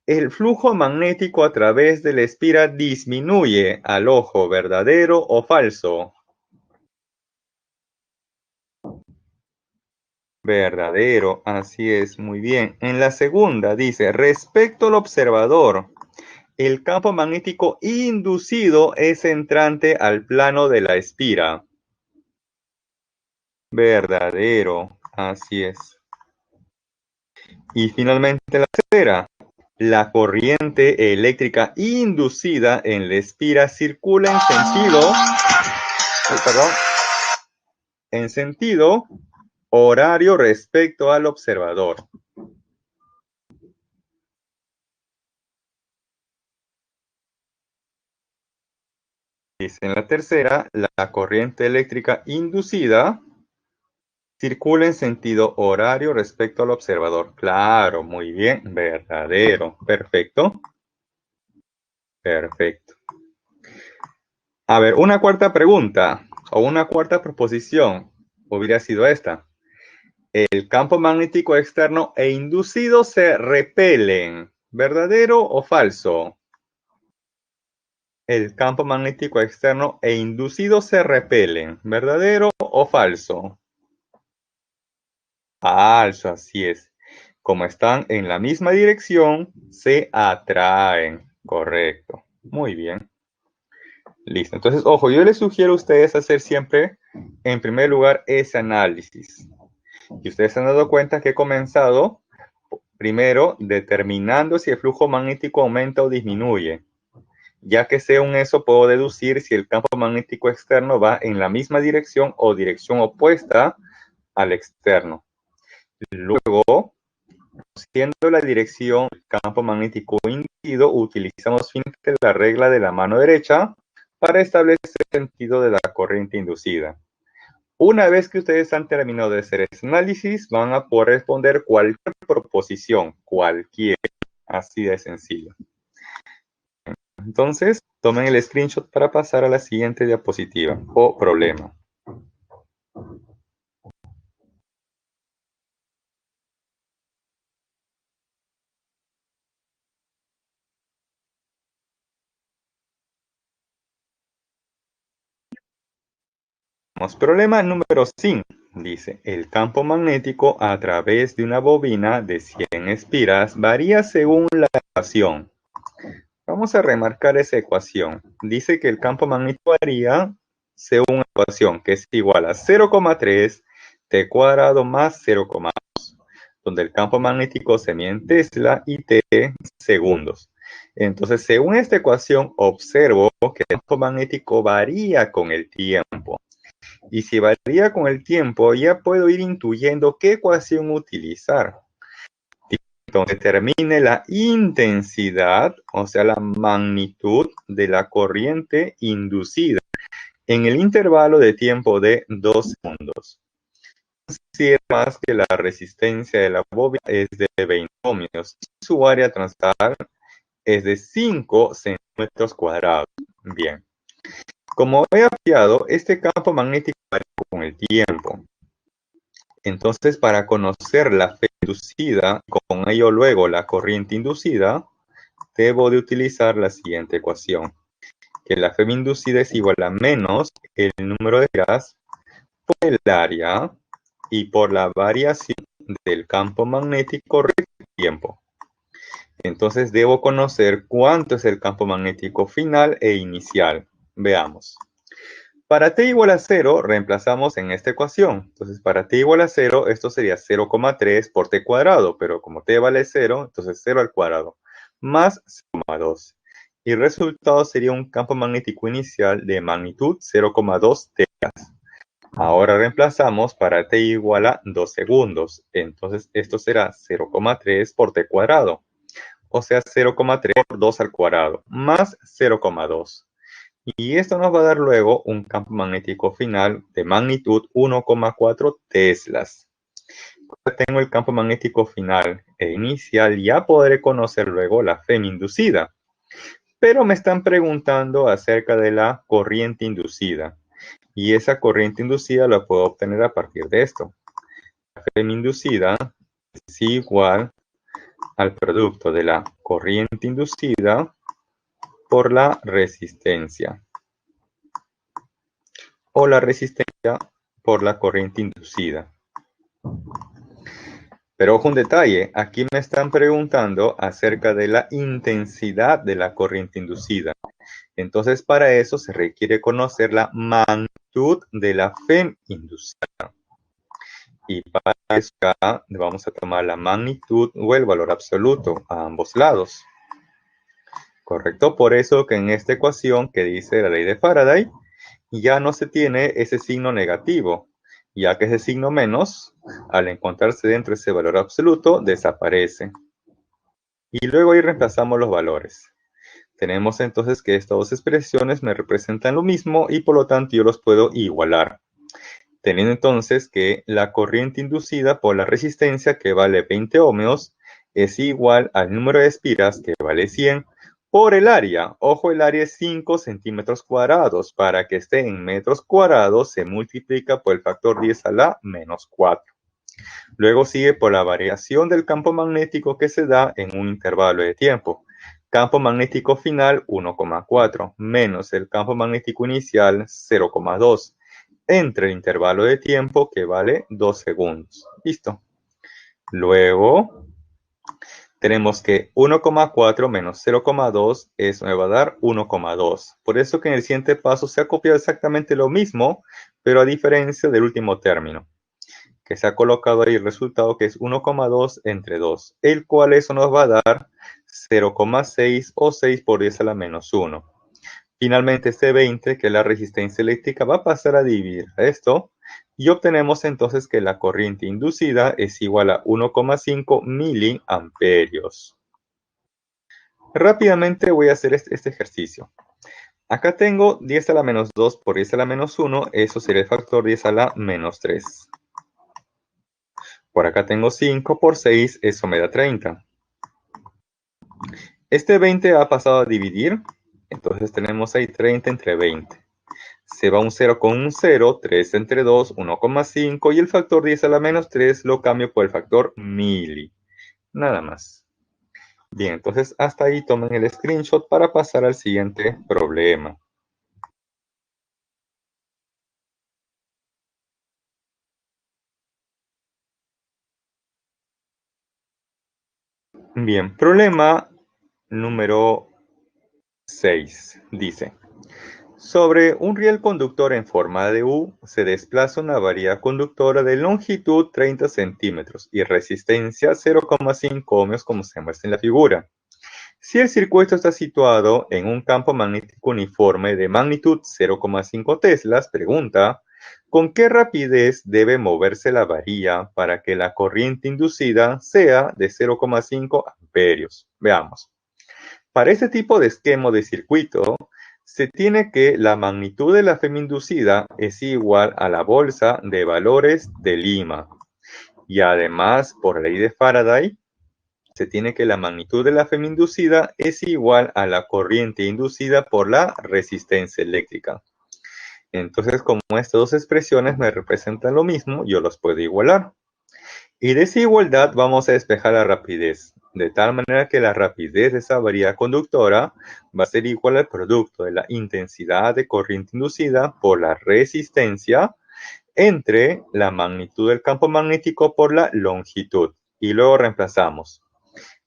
El flujo magnético a través de la espira disminuye al ojo, ¿verdadero o falso? Verdadero, así es, muy bien. En la segunda dice, respecto al observador, el campo magnético inducido es entrante al plano de la espira. Verdadero, así es. Y finalmente la tercera. La corriente eléctrica inducida en la espira circula en sentido horario respecto al observador. Dice en la tercera, la corriente eléctrica inducida circula en sentido horario respecto al observador. Claro, muy bien, verdadero. Perfecto. Perfecto. A ver, una cuarta pregunta o una cuarta proposición hubiera sido esta. El campo magnético externo e inducido se repelen. ¿Verdadero o falso? El campo magnético externo e inducido se repelen. ¿Verdadero o falso? Falso, así es. Como están en la misma dirección, se atraen. Correcto. Muy bien. Listo. Entonces, ojo, yo les sugiero a ustedes hacer siempre, en primer lugar, ese análisis. Y ustedes se han dado cuenta que he comenzado primero determinando si el flujo magnético aumenta o disminuye. Ya que según eso puedo deducir si el campo magnético externo va en la misma dirección o dirección opuesta al externo. Luego, siendo la dirección del campo magnético inducido, utilizamos finalmente la regla de la mano derecha para establecer el sentido de la corriente inducida. Una vez que ustedes han terminado de hacer ese análisis, van a poder responder cualquier proposición, cualquier, así de sencillo. Entonces, tomen el screenshot para pasar a la siguiente diapositiva o problema. Problema número 5. Dice, el campo magnético a través de una bobina de 100 espiras varía según la ecuación. Vamos a remarcar esa ecuación. Dice que el campo magnético varía según la ecuación, que es igual a 0,3 t cuadrado más 0,2, donde el campo magnético se mide en Tesla y t segundos. Entonces, según esta ecuación, observo que el campo magnético varía con el tiempo. Y si varía con el tiempo, ya puedo ir intuyendo qué ecuación utilizar. Entonces, determine la intensidad, o sea, la magnitud de la corriente inducida en el intervalo de tiempo de 2 segundos. Si es más que la resistencia de la bobina es de 20 ohmios y su área transversal es de 5 centímetros cuadrados. Bien. Como he apreciado, este campo magnético varía con el tiempo. Entonces, para conocer la fe inducida, con ello luego la corriente inducida, debo de utilizar la siguiente ecuación, que la fe inducida es igual a menos el número de espiras por el área y por la variación del campo magnético respecto al tiempo. Entonces, debo conocer cuánto es el campo magnético final e inicial. Veamos. Para t igual a 0, reemplazamos en esta ecuación. Entonces, para t igual a 0, esto sería 0,3 por t cuadrado, pero como t vale 0, entonces 0 al cuadrado, más 0,2. Y el resultado sería un campo magnético inicial de magnitud 0,2 teras. Ahora reemplazamos para t igual a 2 segundos. Entonces, esto será 0,3 por t cuadrado. O sea, 0,3 por 2 al cuadrado, más 0,2. Y esto nos va a dar luego un campo magnético final de magnitud 1,4 teslas. Tengo el campo magnético final e inicial, ya podré conocer luego la FEM inducida. Pero me están preguntando acerca de la corriente inducida. Y esa corriente inducida la puedo obtener a partir de esto. La FEM inducida es igual al producto de la corriente inducida por la resistencia. O la resistencia por la corriente inducida. Pero ojo un detalle, aquí me están preguntando acerca de la intensidad de la corriente inducida. Entonces, para eso se requiere conocer la magnitud de la FEM inducida. Y para eso acá vamos a tomar la magnitud o el valor absoluto a ambos lados. ¿Correcto? Por eso que en esta ecuación que dice la ley de Faraday, ya no se tiene ese signo negativo, ya que ese signo menos, al encontrarse dentro de ese valor absoluto, desaparece. Y luego ahí reemplazamos los valores. Tenemos entonces que estas dos expresiones me representan lo mismo y por lo tanto yo los puedo igualar. Teniendo entonces que la corriente inducida por la resistencia, que vale 20 ohmios, es igual al número de espiras, que vale 100, por el área. Ojo, el área es 5 centímetros cuadrados. Para que esté en metros cuadrados, se multiplica por el factor 10 a la menos 4. Luego sigue por la variación del campo magnético que se da en un intervalo de tiempo. Campo magnético final 1,4 menos el campo magnético inicial 0,2 entre el intervalo de tiempo que vale 2 segundos. Listo. Luego tenemos que 1,4 menos 0,2 eso me va a dar 1,2. Por eso que en el siguiente paso se ha copiado exactamente lo mismo, pero a diferencia del último término, que se ha colocado ahí el resultado que es 1,2 entre 2, el cual eso nos va a dar 0,6 o 6 por 10 a la menos 1. Finalmente este 20, que es la resistencia eléctrica, va a pasar a dividir esto y obtenemos entonces que la corriente inducida es igual a 1,5 miliamperios. Rápidamente voy a hacer este ejercicio. Acá tengo 10 a la menos 2 por 10 a la menos 1, eso sería el factor 10 a la menos 3. Por acá tengo 5 por 6, eso me da 30. Este 20 ha pasado a dividir, entonces tenemos ahí 30 entre 20. Se va un 0 con un 0, 3 entre 2, 1,5 y el factor 10 a la menos 3 lo cambio por el factor mili. Nada más. Bien, entonces hasta ahí tomen el screenshot para pasar al siguiente problema. Bien, problema número 6. Dice, sobre un riel conductor en forma de U se desplaza una varilla conductora de longitud 30 centímetros y resistencia 0,5 ohmios como se muestra en la figura. Si el circuito está situado en un campo magnético uniforme de magnitud 0,5 teslas, pregunta, ¿con qué rapidez debe moverse la varilla para que la corriente inducida sea de 0,5 amperios? Veamos. Para este tipo de esquema de circuito, se tiene que la magnitud de la FEM inducida es igual a la bolsa de valores de Lima. Y además, por ley de Faraday, se tiene que la magnitud de la FEM inducida es igual a la corriente inducida por la resistencia eléctrica. Entonces, como estas dos expresiones me representan lo mismo, yo los puedo igualar. Y de esa igualdad vamos a despejar la rapidez, de tal manera que la rapidez de esa varilla conductora va a ser igual al producto de la intensidad de corriente inducida por la resistencia entre la magnitud del campo magnético por la longitud. Y luego reemplazamos.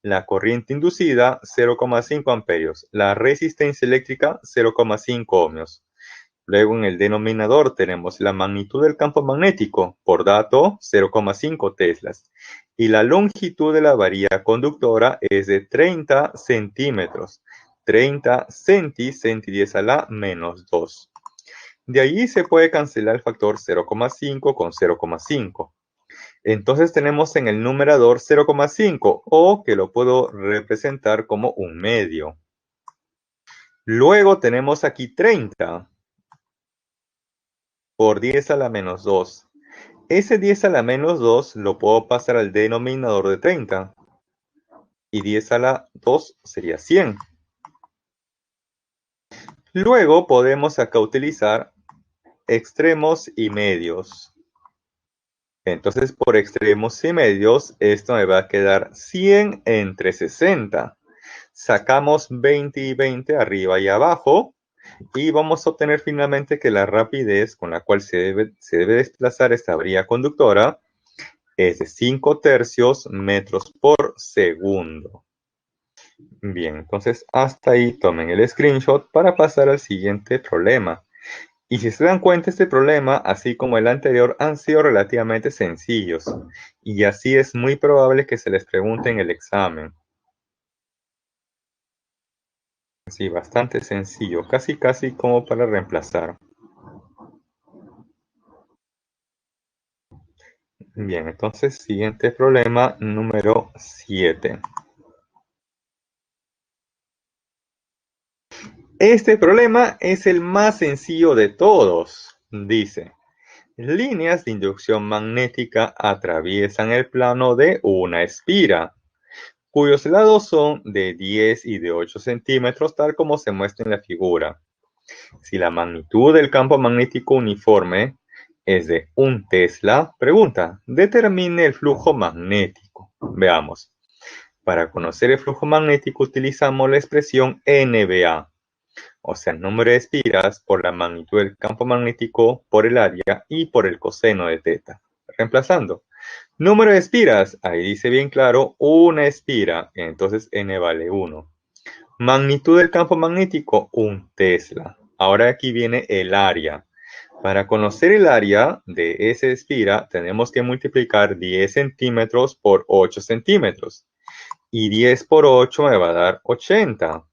La corriente inducida 0,5 amperios, la resistencia eléctrica 0,5 ohmios. Luego en el denominador tenemos la magnitud del campo magnético, por dato 0,5 teslas. Y la longitud de la varilla conductora es de 30 centímetros. 30 centi 10 a la menos 2. De ahí se puede cancelar el factor 0,5 con 0,5. Entonces tenemos en el numerador 0,5 o que lo puedo representar como un medio. Luego tenemos aquí 30 por 10 a la menos 2. Ese 10 a la menos 2 lo puedo pasar al denominador de 30. Y 10 a la 2 sería 100. Luego podemos acá utilizar extremos y medios. Entonces por extremos y medios esto me va a quedar 100 entre 60. Sacamos 20 y 20 arriba y abajo. Y vamos a obtener finalmente que la rapidez con la cual se debe desplazar esta varilla conductora es de 5/3 metros por segundo. Bien, entonces hasta ahí tomen el screenshot para pasar al siguiente problema. Y si se dan cuenta, este problema, así como el anterior, han sido relativamente sencillos. Y así es muy probable que se les pregunte en el examen. Sí, bastante sencillo, casi como para reemplazar. Bien, entonces siguiente problema número 7. Este problema es el más sencillo de todos. Dice, líneas de inducción magnética atraviesan el plano de una espira, cuyos lados son de 10 y de 8 centímetros, tal como se muestra en la figura. Si la magnitud del campo magnético uniforme es de 1 Tesla, pregunta, determine el flujo magnético. Veamos. Para conocer el flujo magnético utilizamos la expresión NBA, o sea, el número de espiras por la magnitud del campo magnético por el área y por el coseno de teta. Reemplazando. Número de espiras, ahí dice bien claro, una espira, entonces N vale 1. Magnitud del campo magnético, 1 Tesla. Ahora aquí viene el área. Para conocer el área de esa espira, tenemos que multiplicar 10 centímetros por 8 centímetros. Y 10 por 8 me va a dar 80.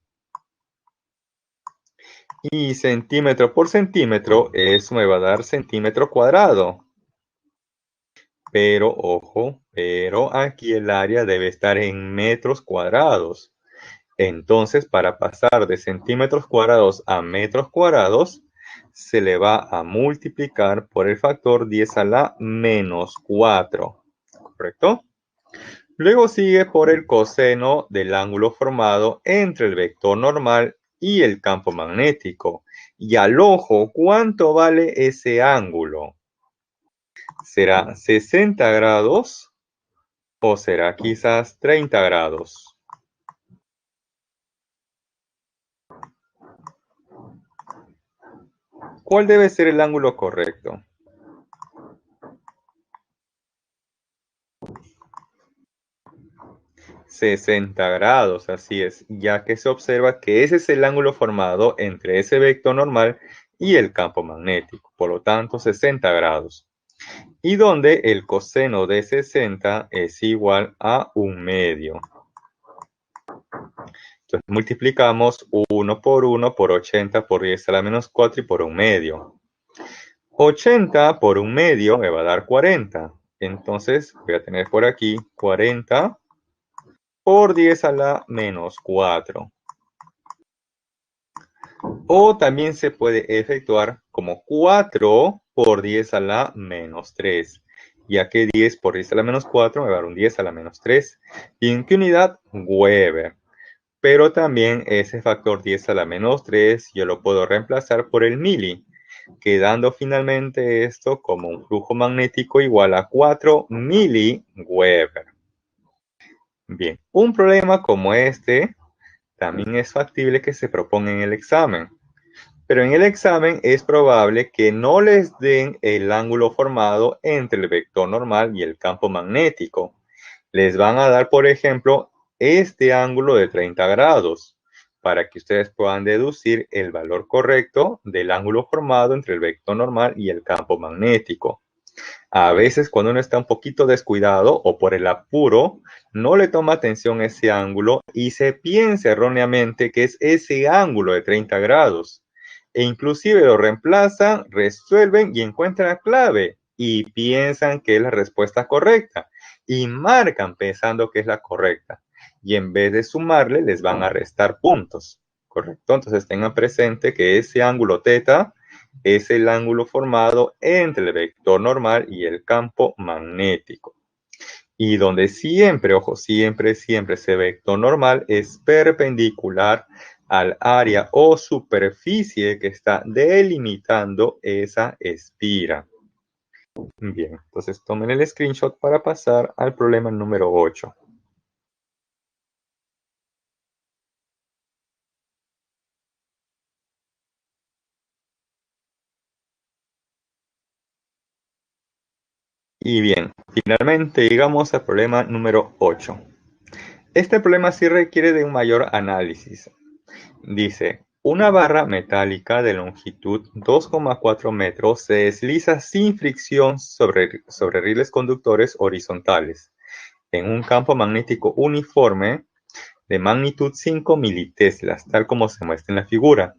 Y centímetro por centímetro, eso me va a dar centímetro cuadrado. Pero, ojo, pero aquí el área debe estar en metros cuadrados. Entonces, para pasar de centímetros cuadrados a metros cuadrados, se le va a multiplicar por el factor 10 a la menos 4. ¿Correcto? Luego sigue por el coseno del ángulo formado entre el vector normal y el campo magnético. Y al ojo, ¿cuánto vale ese ángulo? ¿Será 60 grados o será quizás 30 grados? ¿Cuál debe ser el ángulo correcto? 60 grados, así es, ya que se observa que ese es el ángulo formado entre ese vector normal y el campo magnético, por lo tanto 60 grados. Y donde el coseno de 60 es igual a 1/2. Entonces multiplicamos 1 por 1 por 80 por 10 a la menos 4 y por 1/2. 80 por 1/2 me va a dar 40. Entonces voy a tener por aquí 40 por 10 a la menos 4. O también se puede efectuar como 4 por 10 a la menos 3, ya que 10 por 10 a la menos 4 me va a dar un 10 a la menos 3. ¿Y en qué unidad? Weber. Pero también ese factor 10 a la menos 3 yo lo puedo reemplazar por el mili, quedando finalmente esto como un flujo magnético igual a 4 miliweber. Bien, un problema como este también es factible que se proponga en el examen. Pero en el examen es probable que no les den el ángulo formado entre el vector normal y el campo magnético. Les van a dar, por ejemplo, este ángulo de 30 grados para que ustedes puedan deducir el valor correcto del ángulo formado entre el vector normal y el campo magnético. A veces cuando uno está un poquito descuidado o por el apuro, no le toma atención a ese ángulo y se piensa erróneamente que es ese ángulo de 30 grados. E inclusive lo reemplazan, resuelven y encuentran la clave y piensan que es la respuesta correcta y marcan pensando que es la correcta. Y en vez de sumarle, les van a restar puntos. ¿Correcto? Entonces tengan presente que ese ángulo teta es el ángulo formado entre el vector normal y el campo magnético. Y donde siempre, ojo, siempre ese vector normal es perpendicular al área o superficie que está delimitando esa espira. Bien, entonces tomen el screenshot para pasar al problema número 8. Y bien, finalmente llegamos al problema número 8. Este problema sí requiere de un mayor análisis. Dice, una barra metálica de longitud 2,4 metros se desliza sin fricción sobre rieles conductores horizontales en un campo magnético uniforme de magnitud 5 militeslas, tal como se muestra en la figura.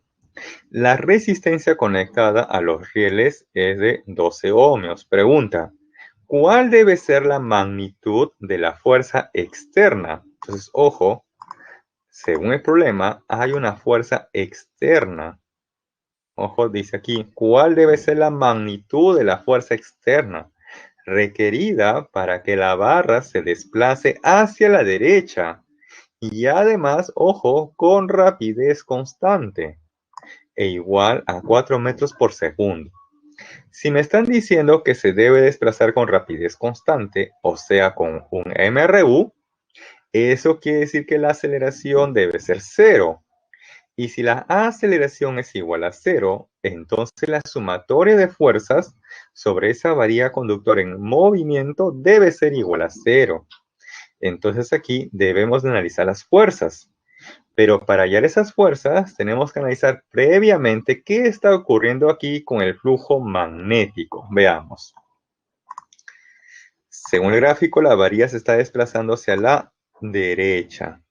La resistencia conectada a los rieles es de 12 ohmios. Pregunta, ¿cuál debe ser la magnitud de la fuerza externa? Entonces, ojo, según el problema, hay una fuerza externa. Ojo, dice aquí, ¿cuál debe ser la magnitud de la fuerza externa requerida para que la barra se desplace hacia la derecha? Y además, ojo, con rapidez constante e igual a 4 metros por segundo. Si me están diciendo que se debe desplazar con rapidez constante, o sea, con un MRU, eso quiere decir que la aceleración debe ser cero. Y si la aceleración es igual a cero, entonces la sumatoria de fuerzas sobre esa varilla conductora en movimiento debe ser igual a cero. Entonces aquí debemos de analizar las fuerzas. Pero para hallar esas fuerzas tenemos que analizar previamente qué está ocurriendo aquí con el flujo magnético. Veamos. Según el gráfico, la varilla se está desplazando hacia la derecha.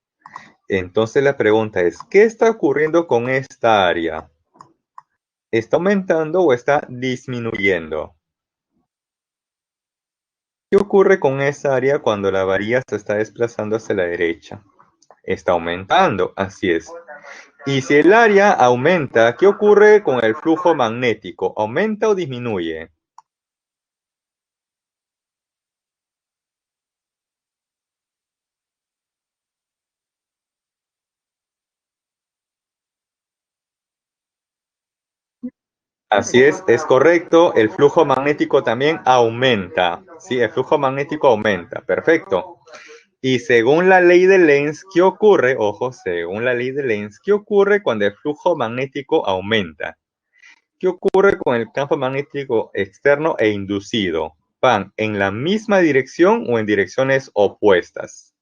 Entonces la pregunta es, ¿qué está ocurriendo con esta área? ¿Está aumentando o está disminuyendo? ¿Qué ocurre con esa área cuando la varilla se está desplazando hacia la derecha? Está aumentando, así es. Y si el área aumenta, ¿qué ocurre con el flujo magnético? ¿Aumenta o disminuye? Así es correcto. El flujo magnético también aumenta. Sí, el flujo magnético aumenta. Perfecto. Y según la ley de Lenz, ¿qué ocurre? Ojo, según la ley de Lenz, ¿qué ocurre cuando el flujo magnético aumenta? ¿Qué ocurre con el campo magnético externo e inducido? ¿Van en la misma dirección o en direcciones opuestas?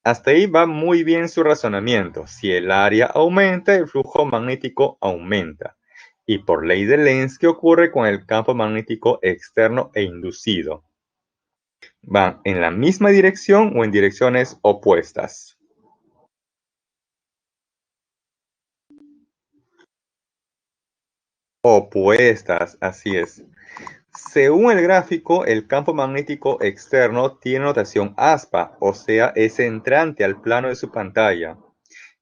Hasta ahí va muy bien su razonamiento. Si el área aumenta, el flujo magnético aumenta. Y por ley de Lenz, ¿qué ocurre con el campo magnético externo e inducido? ¿Van en la misma dirección o en direcciones opuestas? Opuestas, así es. Según el gráfico, el campo magnético externo tiene notación aspa, o sea, es entrante al plano de su pantalla.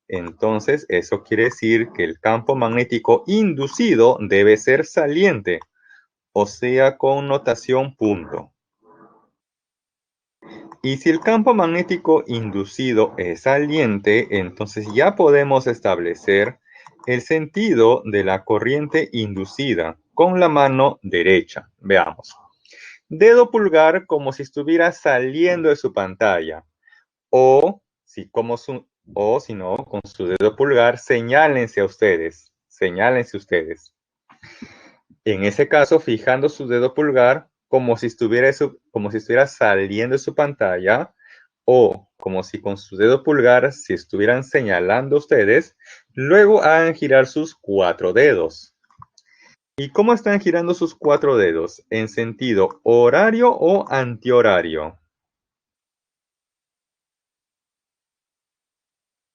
Entonces, eso quiere decir que el campo magnético inducido debe ser saliente, o sea, con notación punto. Y si el campo magnético inducido es saliente, entonces ya podemos establecer el sentido de la corriente inducida con la mano derecha. Veamos. Dedo pulgar como si estuviera saliendo de su pantalla. O si no, con su dedo pulgar, señálense ustedes. En ese caso, fijando su dedo pulgar como si estuviera saliendo de su pantalla, o como si con su dedo pulgar se estuvieran señalando ustedes, luego hagan girar sus 4 dedos. ¿Y cómo están girando sus 4 dedos? ¿En sentido horario o antihorario?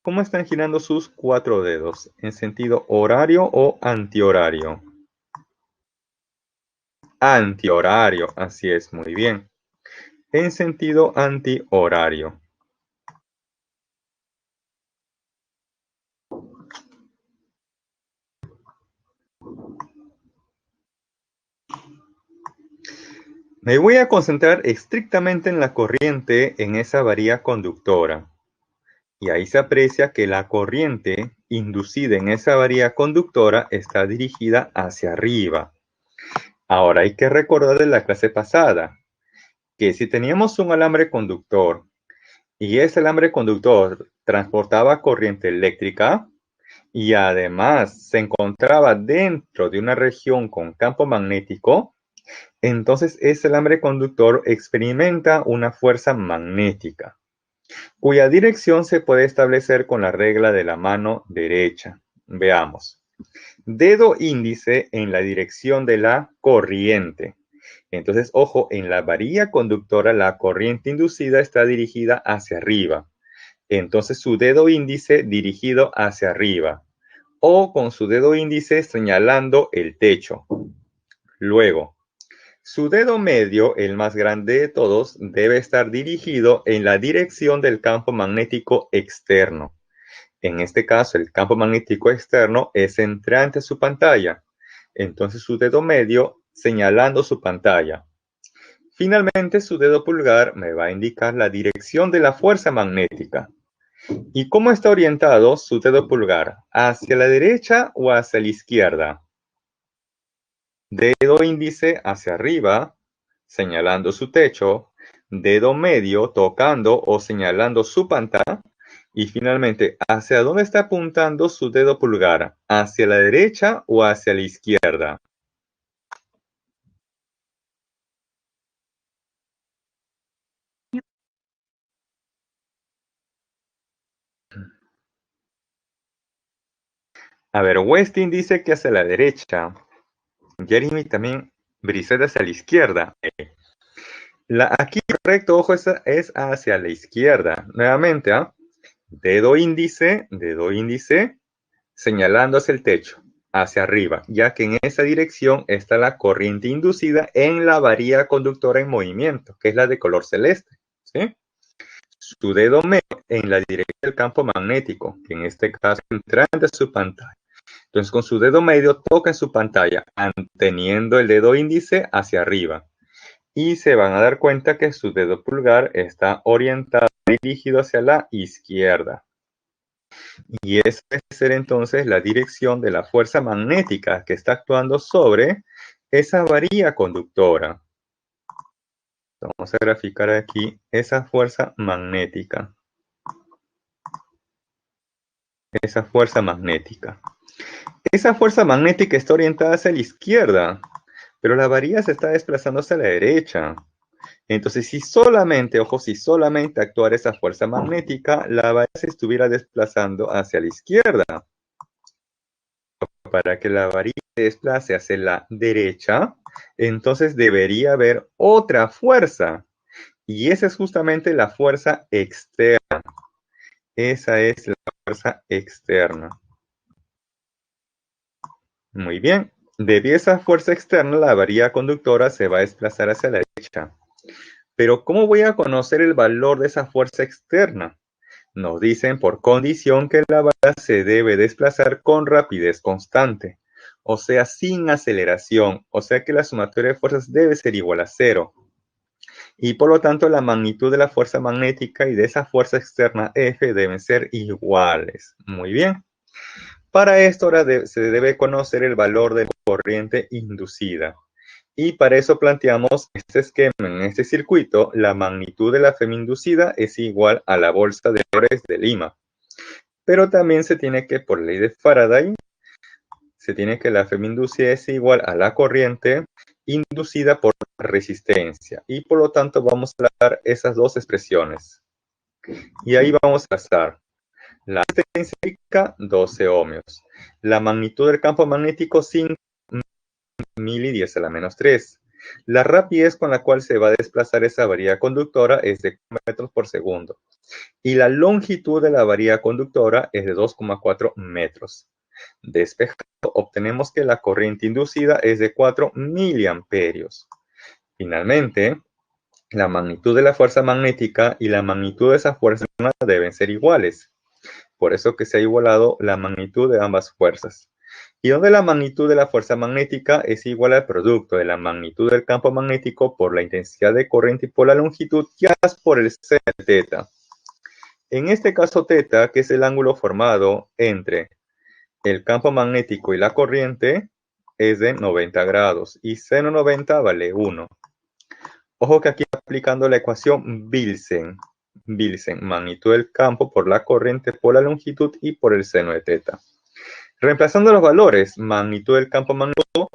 ¿Cómo están girando sus 4 dedos? ¿En sentido horario o antihorario? Antihorario, así es, muy bien. En sentido antihorario. Me voy a concentrar estrictamente en la corriente en esa varilla conductora. Y ahí se aprecia que la corriente inducida en esa varilla conductora está dirigida hacia arriba. Ahora hay que recordar de la clase pasada que si teníamos un alambre conductor y ese alambre conductor transportaba corriente eléctrica y además se encontraba dentro de una región con campo magnético, Entonces, ese alambre conductor experimenta una fuerza magnética, cuya dirección se puede establecer con la regla de la mano derecha. Veamos. Dedo índice en la dirección de la corriente. Entonces, ojo, en la varilla conductora la corriente inducida está dirigida hacia arriba. Entonces, su dedo índice dirigido hacia arriba. O con su dedo índice señalando el techo. Luego, su dedo medio, el más grande de todos, debe estar dirigido en la dirección del campo magnético externo. En este caso, el campo magnético externo es entrante a su pantalla. Entonces, su dedo medio señalando su pantalla. Finalmente, su dedo pulgar me va a indicar la dirección de la fuerza magnética. ¿Y cómo está orientado su dedo pulgar? ¿Hacia la derecha o hacia la izquierda? Dedo índice hacia arriba, señalando su techo. Dedo medio tocando o señalando su pantalla. Y finalmente, ¿hacia dónde está apuntando su dedo pulgar? ¿Hacia la derecha o hacia la izquierda? A ver, Westin dice que hacia la derecha. Jeremy también, Briset hacia la izquierda. Aquí correcto, ojo, es hacia la izquierda. Nuevamente, dedo índice, señalando hacia el techo, hacia arriba, ya que en esa dirección está la corriente inducida en la varilla conductora en movimiento, que es la de color celeste, ¿sí? Su dedo medio en la dirección del campo magnético, que en este caso entrante a su pantalla. Entonces, con su dedo medio toca en su pantalla, manteniendo el dedo índice hacia arriba. Y se van a dar cuenta que su dedo pulgar está orientado, dirigido hacia la izquierda. Y esa debe ser entonces la dirección de la fuerza magnética que está actuando sobre esa varilla conductora. Vamos a graficar aquí esa fuerza magnética. Esa fuerza magnética. Esa fuerza magnética está orientada hacia la izquierda, pero la varilla se está desplazando hacia la derecha. Entonces, si solamente actuara esa fuerza magnética, la varilla se estuviera desplazando hacia la izquierda. Para que la varilla se desplace hacia la derecha, entonces debería haber otra fuerza. Y esa es justamente la fuerza externa. Esa es la fuerza externa. Muy bien. Debido a esa fuerza externa, la varilla conductora se va a desplazar hacia la derecha. Pero, ¿cómo voy a conocer el valor de esa fuerza externa? Nos dicen por condición que la varilla se debe desplazar con rapidez constante, o sea, sin aceleración, o sea que la sumatoria de fuerzas debe ser igual a 0. Y por lo tanto, la magnitud de la fuerza magnética y de esa fuerza externa F deben ser iguales. Muy bien. Para esto ahora se debe conocer el valor de la corriente inducida. Y para eso planteamos este esquema, en este circuito, la magnitud de la F inducida es igual a la bolsa de valores de Lima. Pero también se tiene que, por ley de Faraday, se tiene que la F inducida es igual a la corriente inducida por resistencia. Y por lo tanto vamos a dar esas dos expresiones. Y ahí vamos a gastar. La resistencia eléctrica, 12 ohmios. La magnitud del campo magnético, 5 10 a la menos 3. La rapidez con la cual se va a desplazar esa varilla conductora es de metros por segundo. Y la longitud de la varilla conductora es de 2,4 metros. Despejado, obtenemos que la corriente inducida es de 4 miliamperios. Finalmente, la magnitud de la fuerza magnética y la magnitud de esa fuerza deben ser iguales. Por eso que se ha igualado la magnitud de ambas fuerzas. Y donde la magnitud de la fuerza magnética es igual al producto de la magnitud del campo magnético por la intensidad de corriente y por la longitud, ya es por el seno de teta. En este caso teta, que es el ángulo formado entre el campo magnético y la corriente, es de 90 grados y seno 90 vale 1. Ojo que aquí aplicando la ecuación Bilsen, magnitud del campo por la corriente, por la longitud y por el seno de teta. Reemplazando los valores, magnitud del campo magnético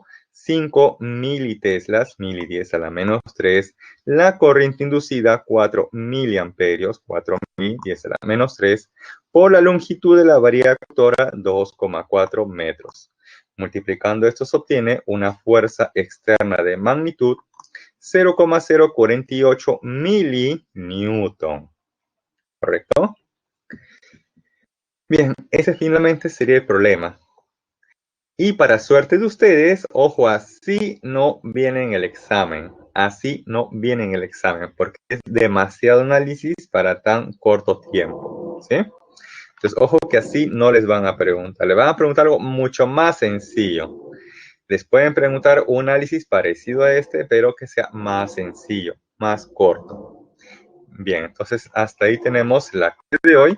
5 militeslas, mili 10 a la menos 3, la corriente inducida 4 miliamperios, 4 mil 10 a la menos 3, por la longitud de la varilla conductora 2,4 metros. Multiplicando esto se obtiene una fuerza externa de magnitud 0,048 milinewton. ¿Correcto? Bien, ese finalmente sería el problema. Y para suerte de ustedes, ojo, así no viene en el examen. Así no viene en el examen, porque es demasiado análisis para tan corto tiempo, ¿sí? Entonces, ojo que así no les van a preguntar. Les van a preguntar algo mucho más sencillo. Les pueden preguntar un análisis parecido a este, pero que sea más sencillo, más corto. Bien, entonces hasta ahí tenemos la clase de hoy.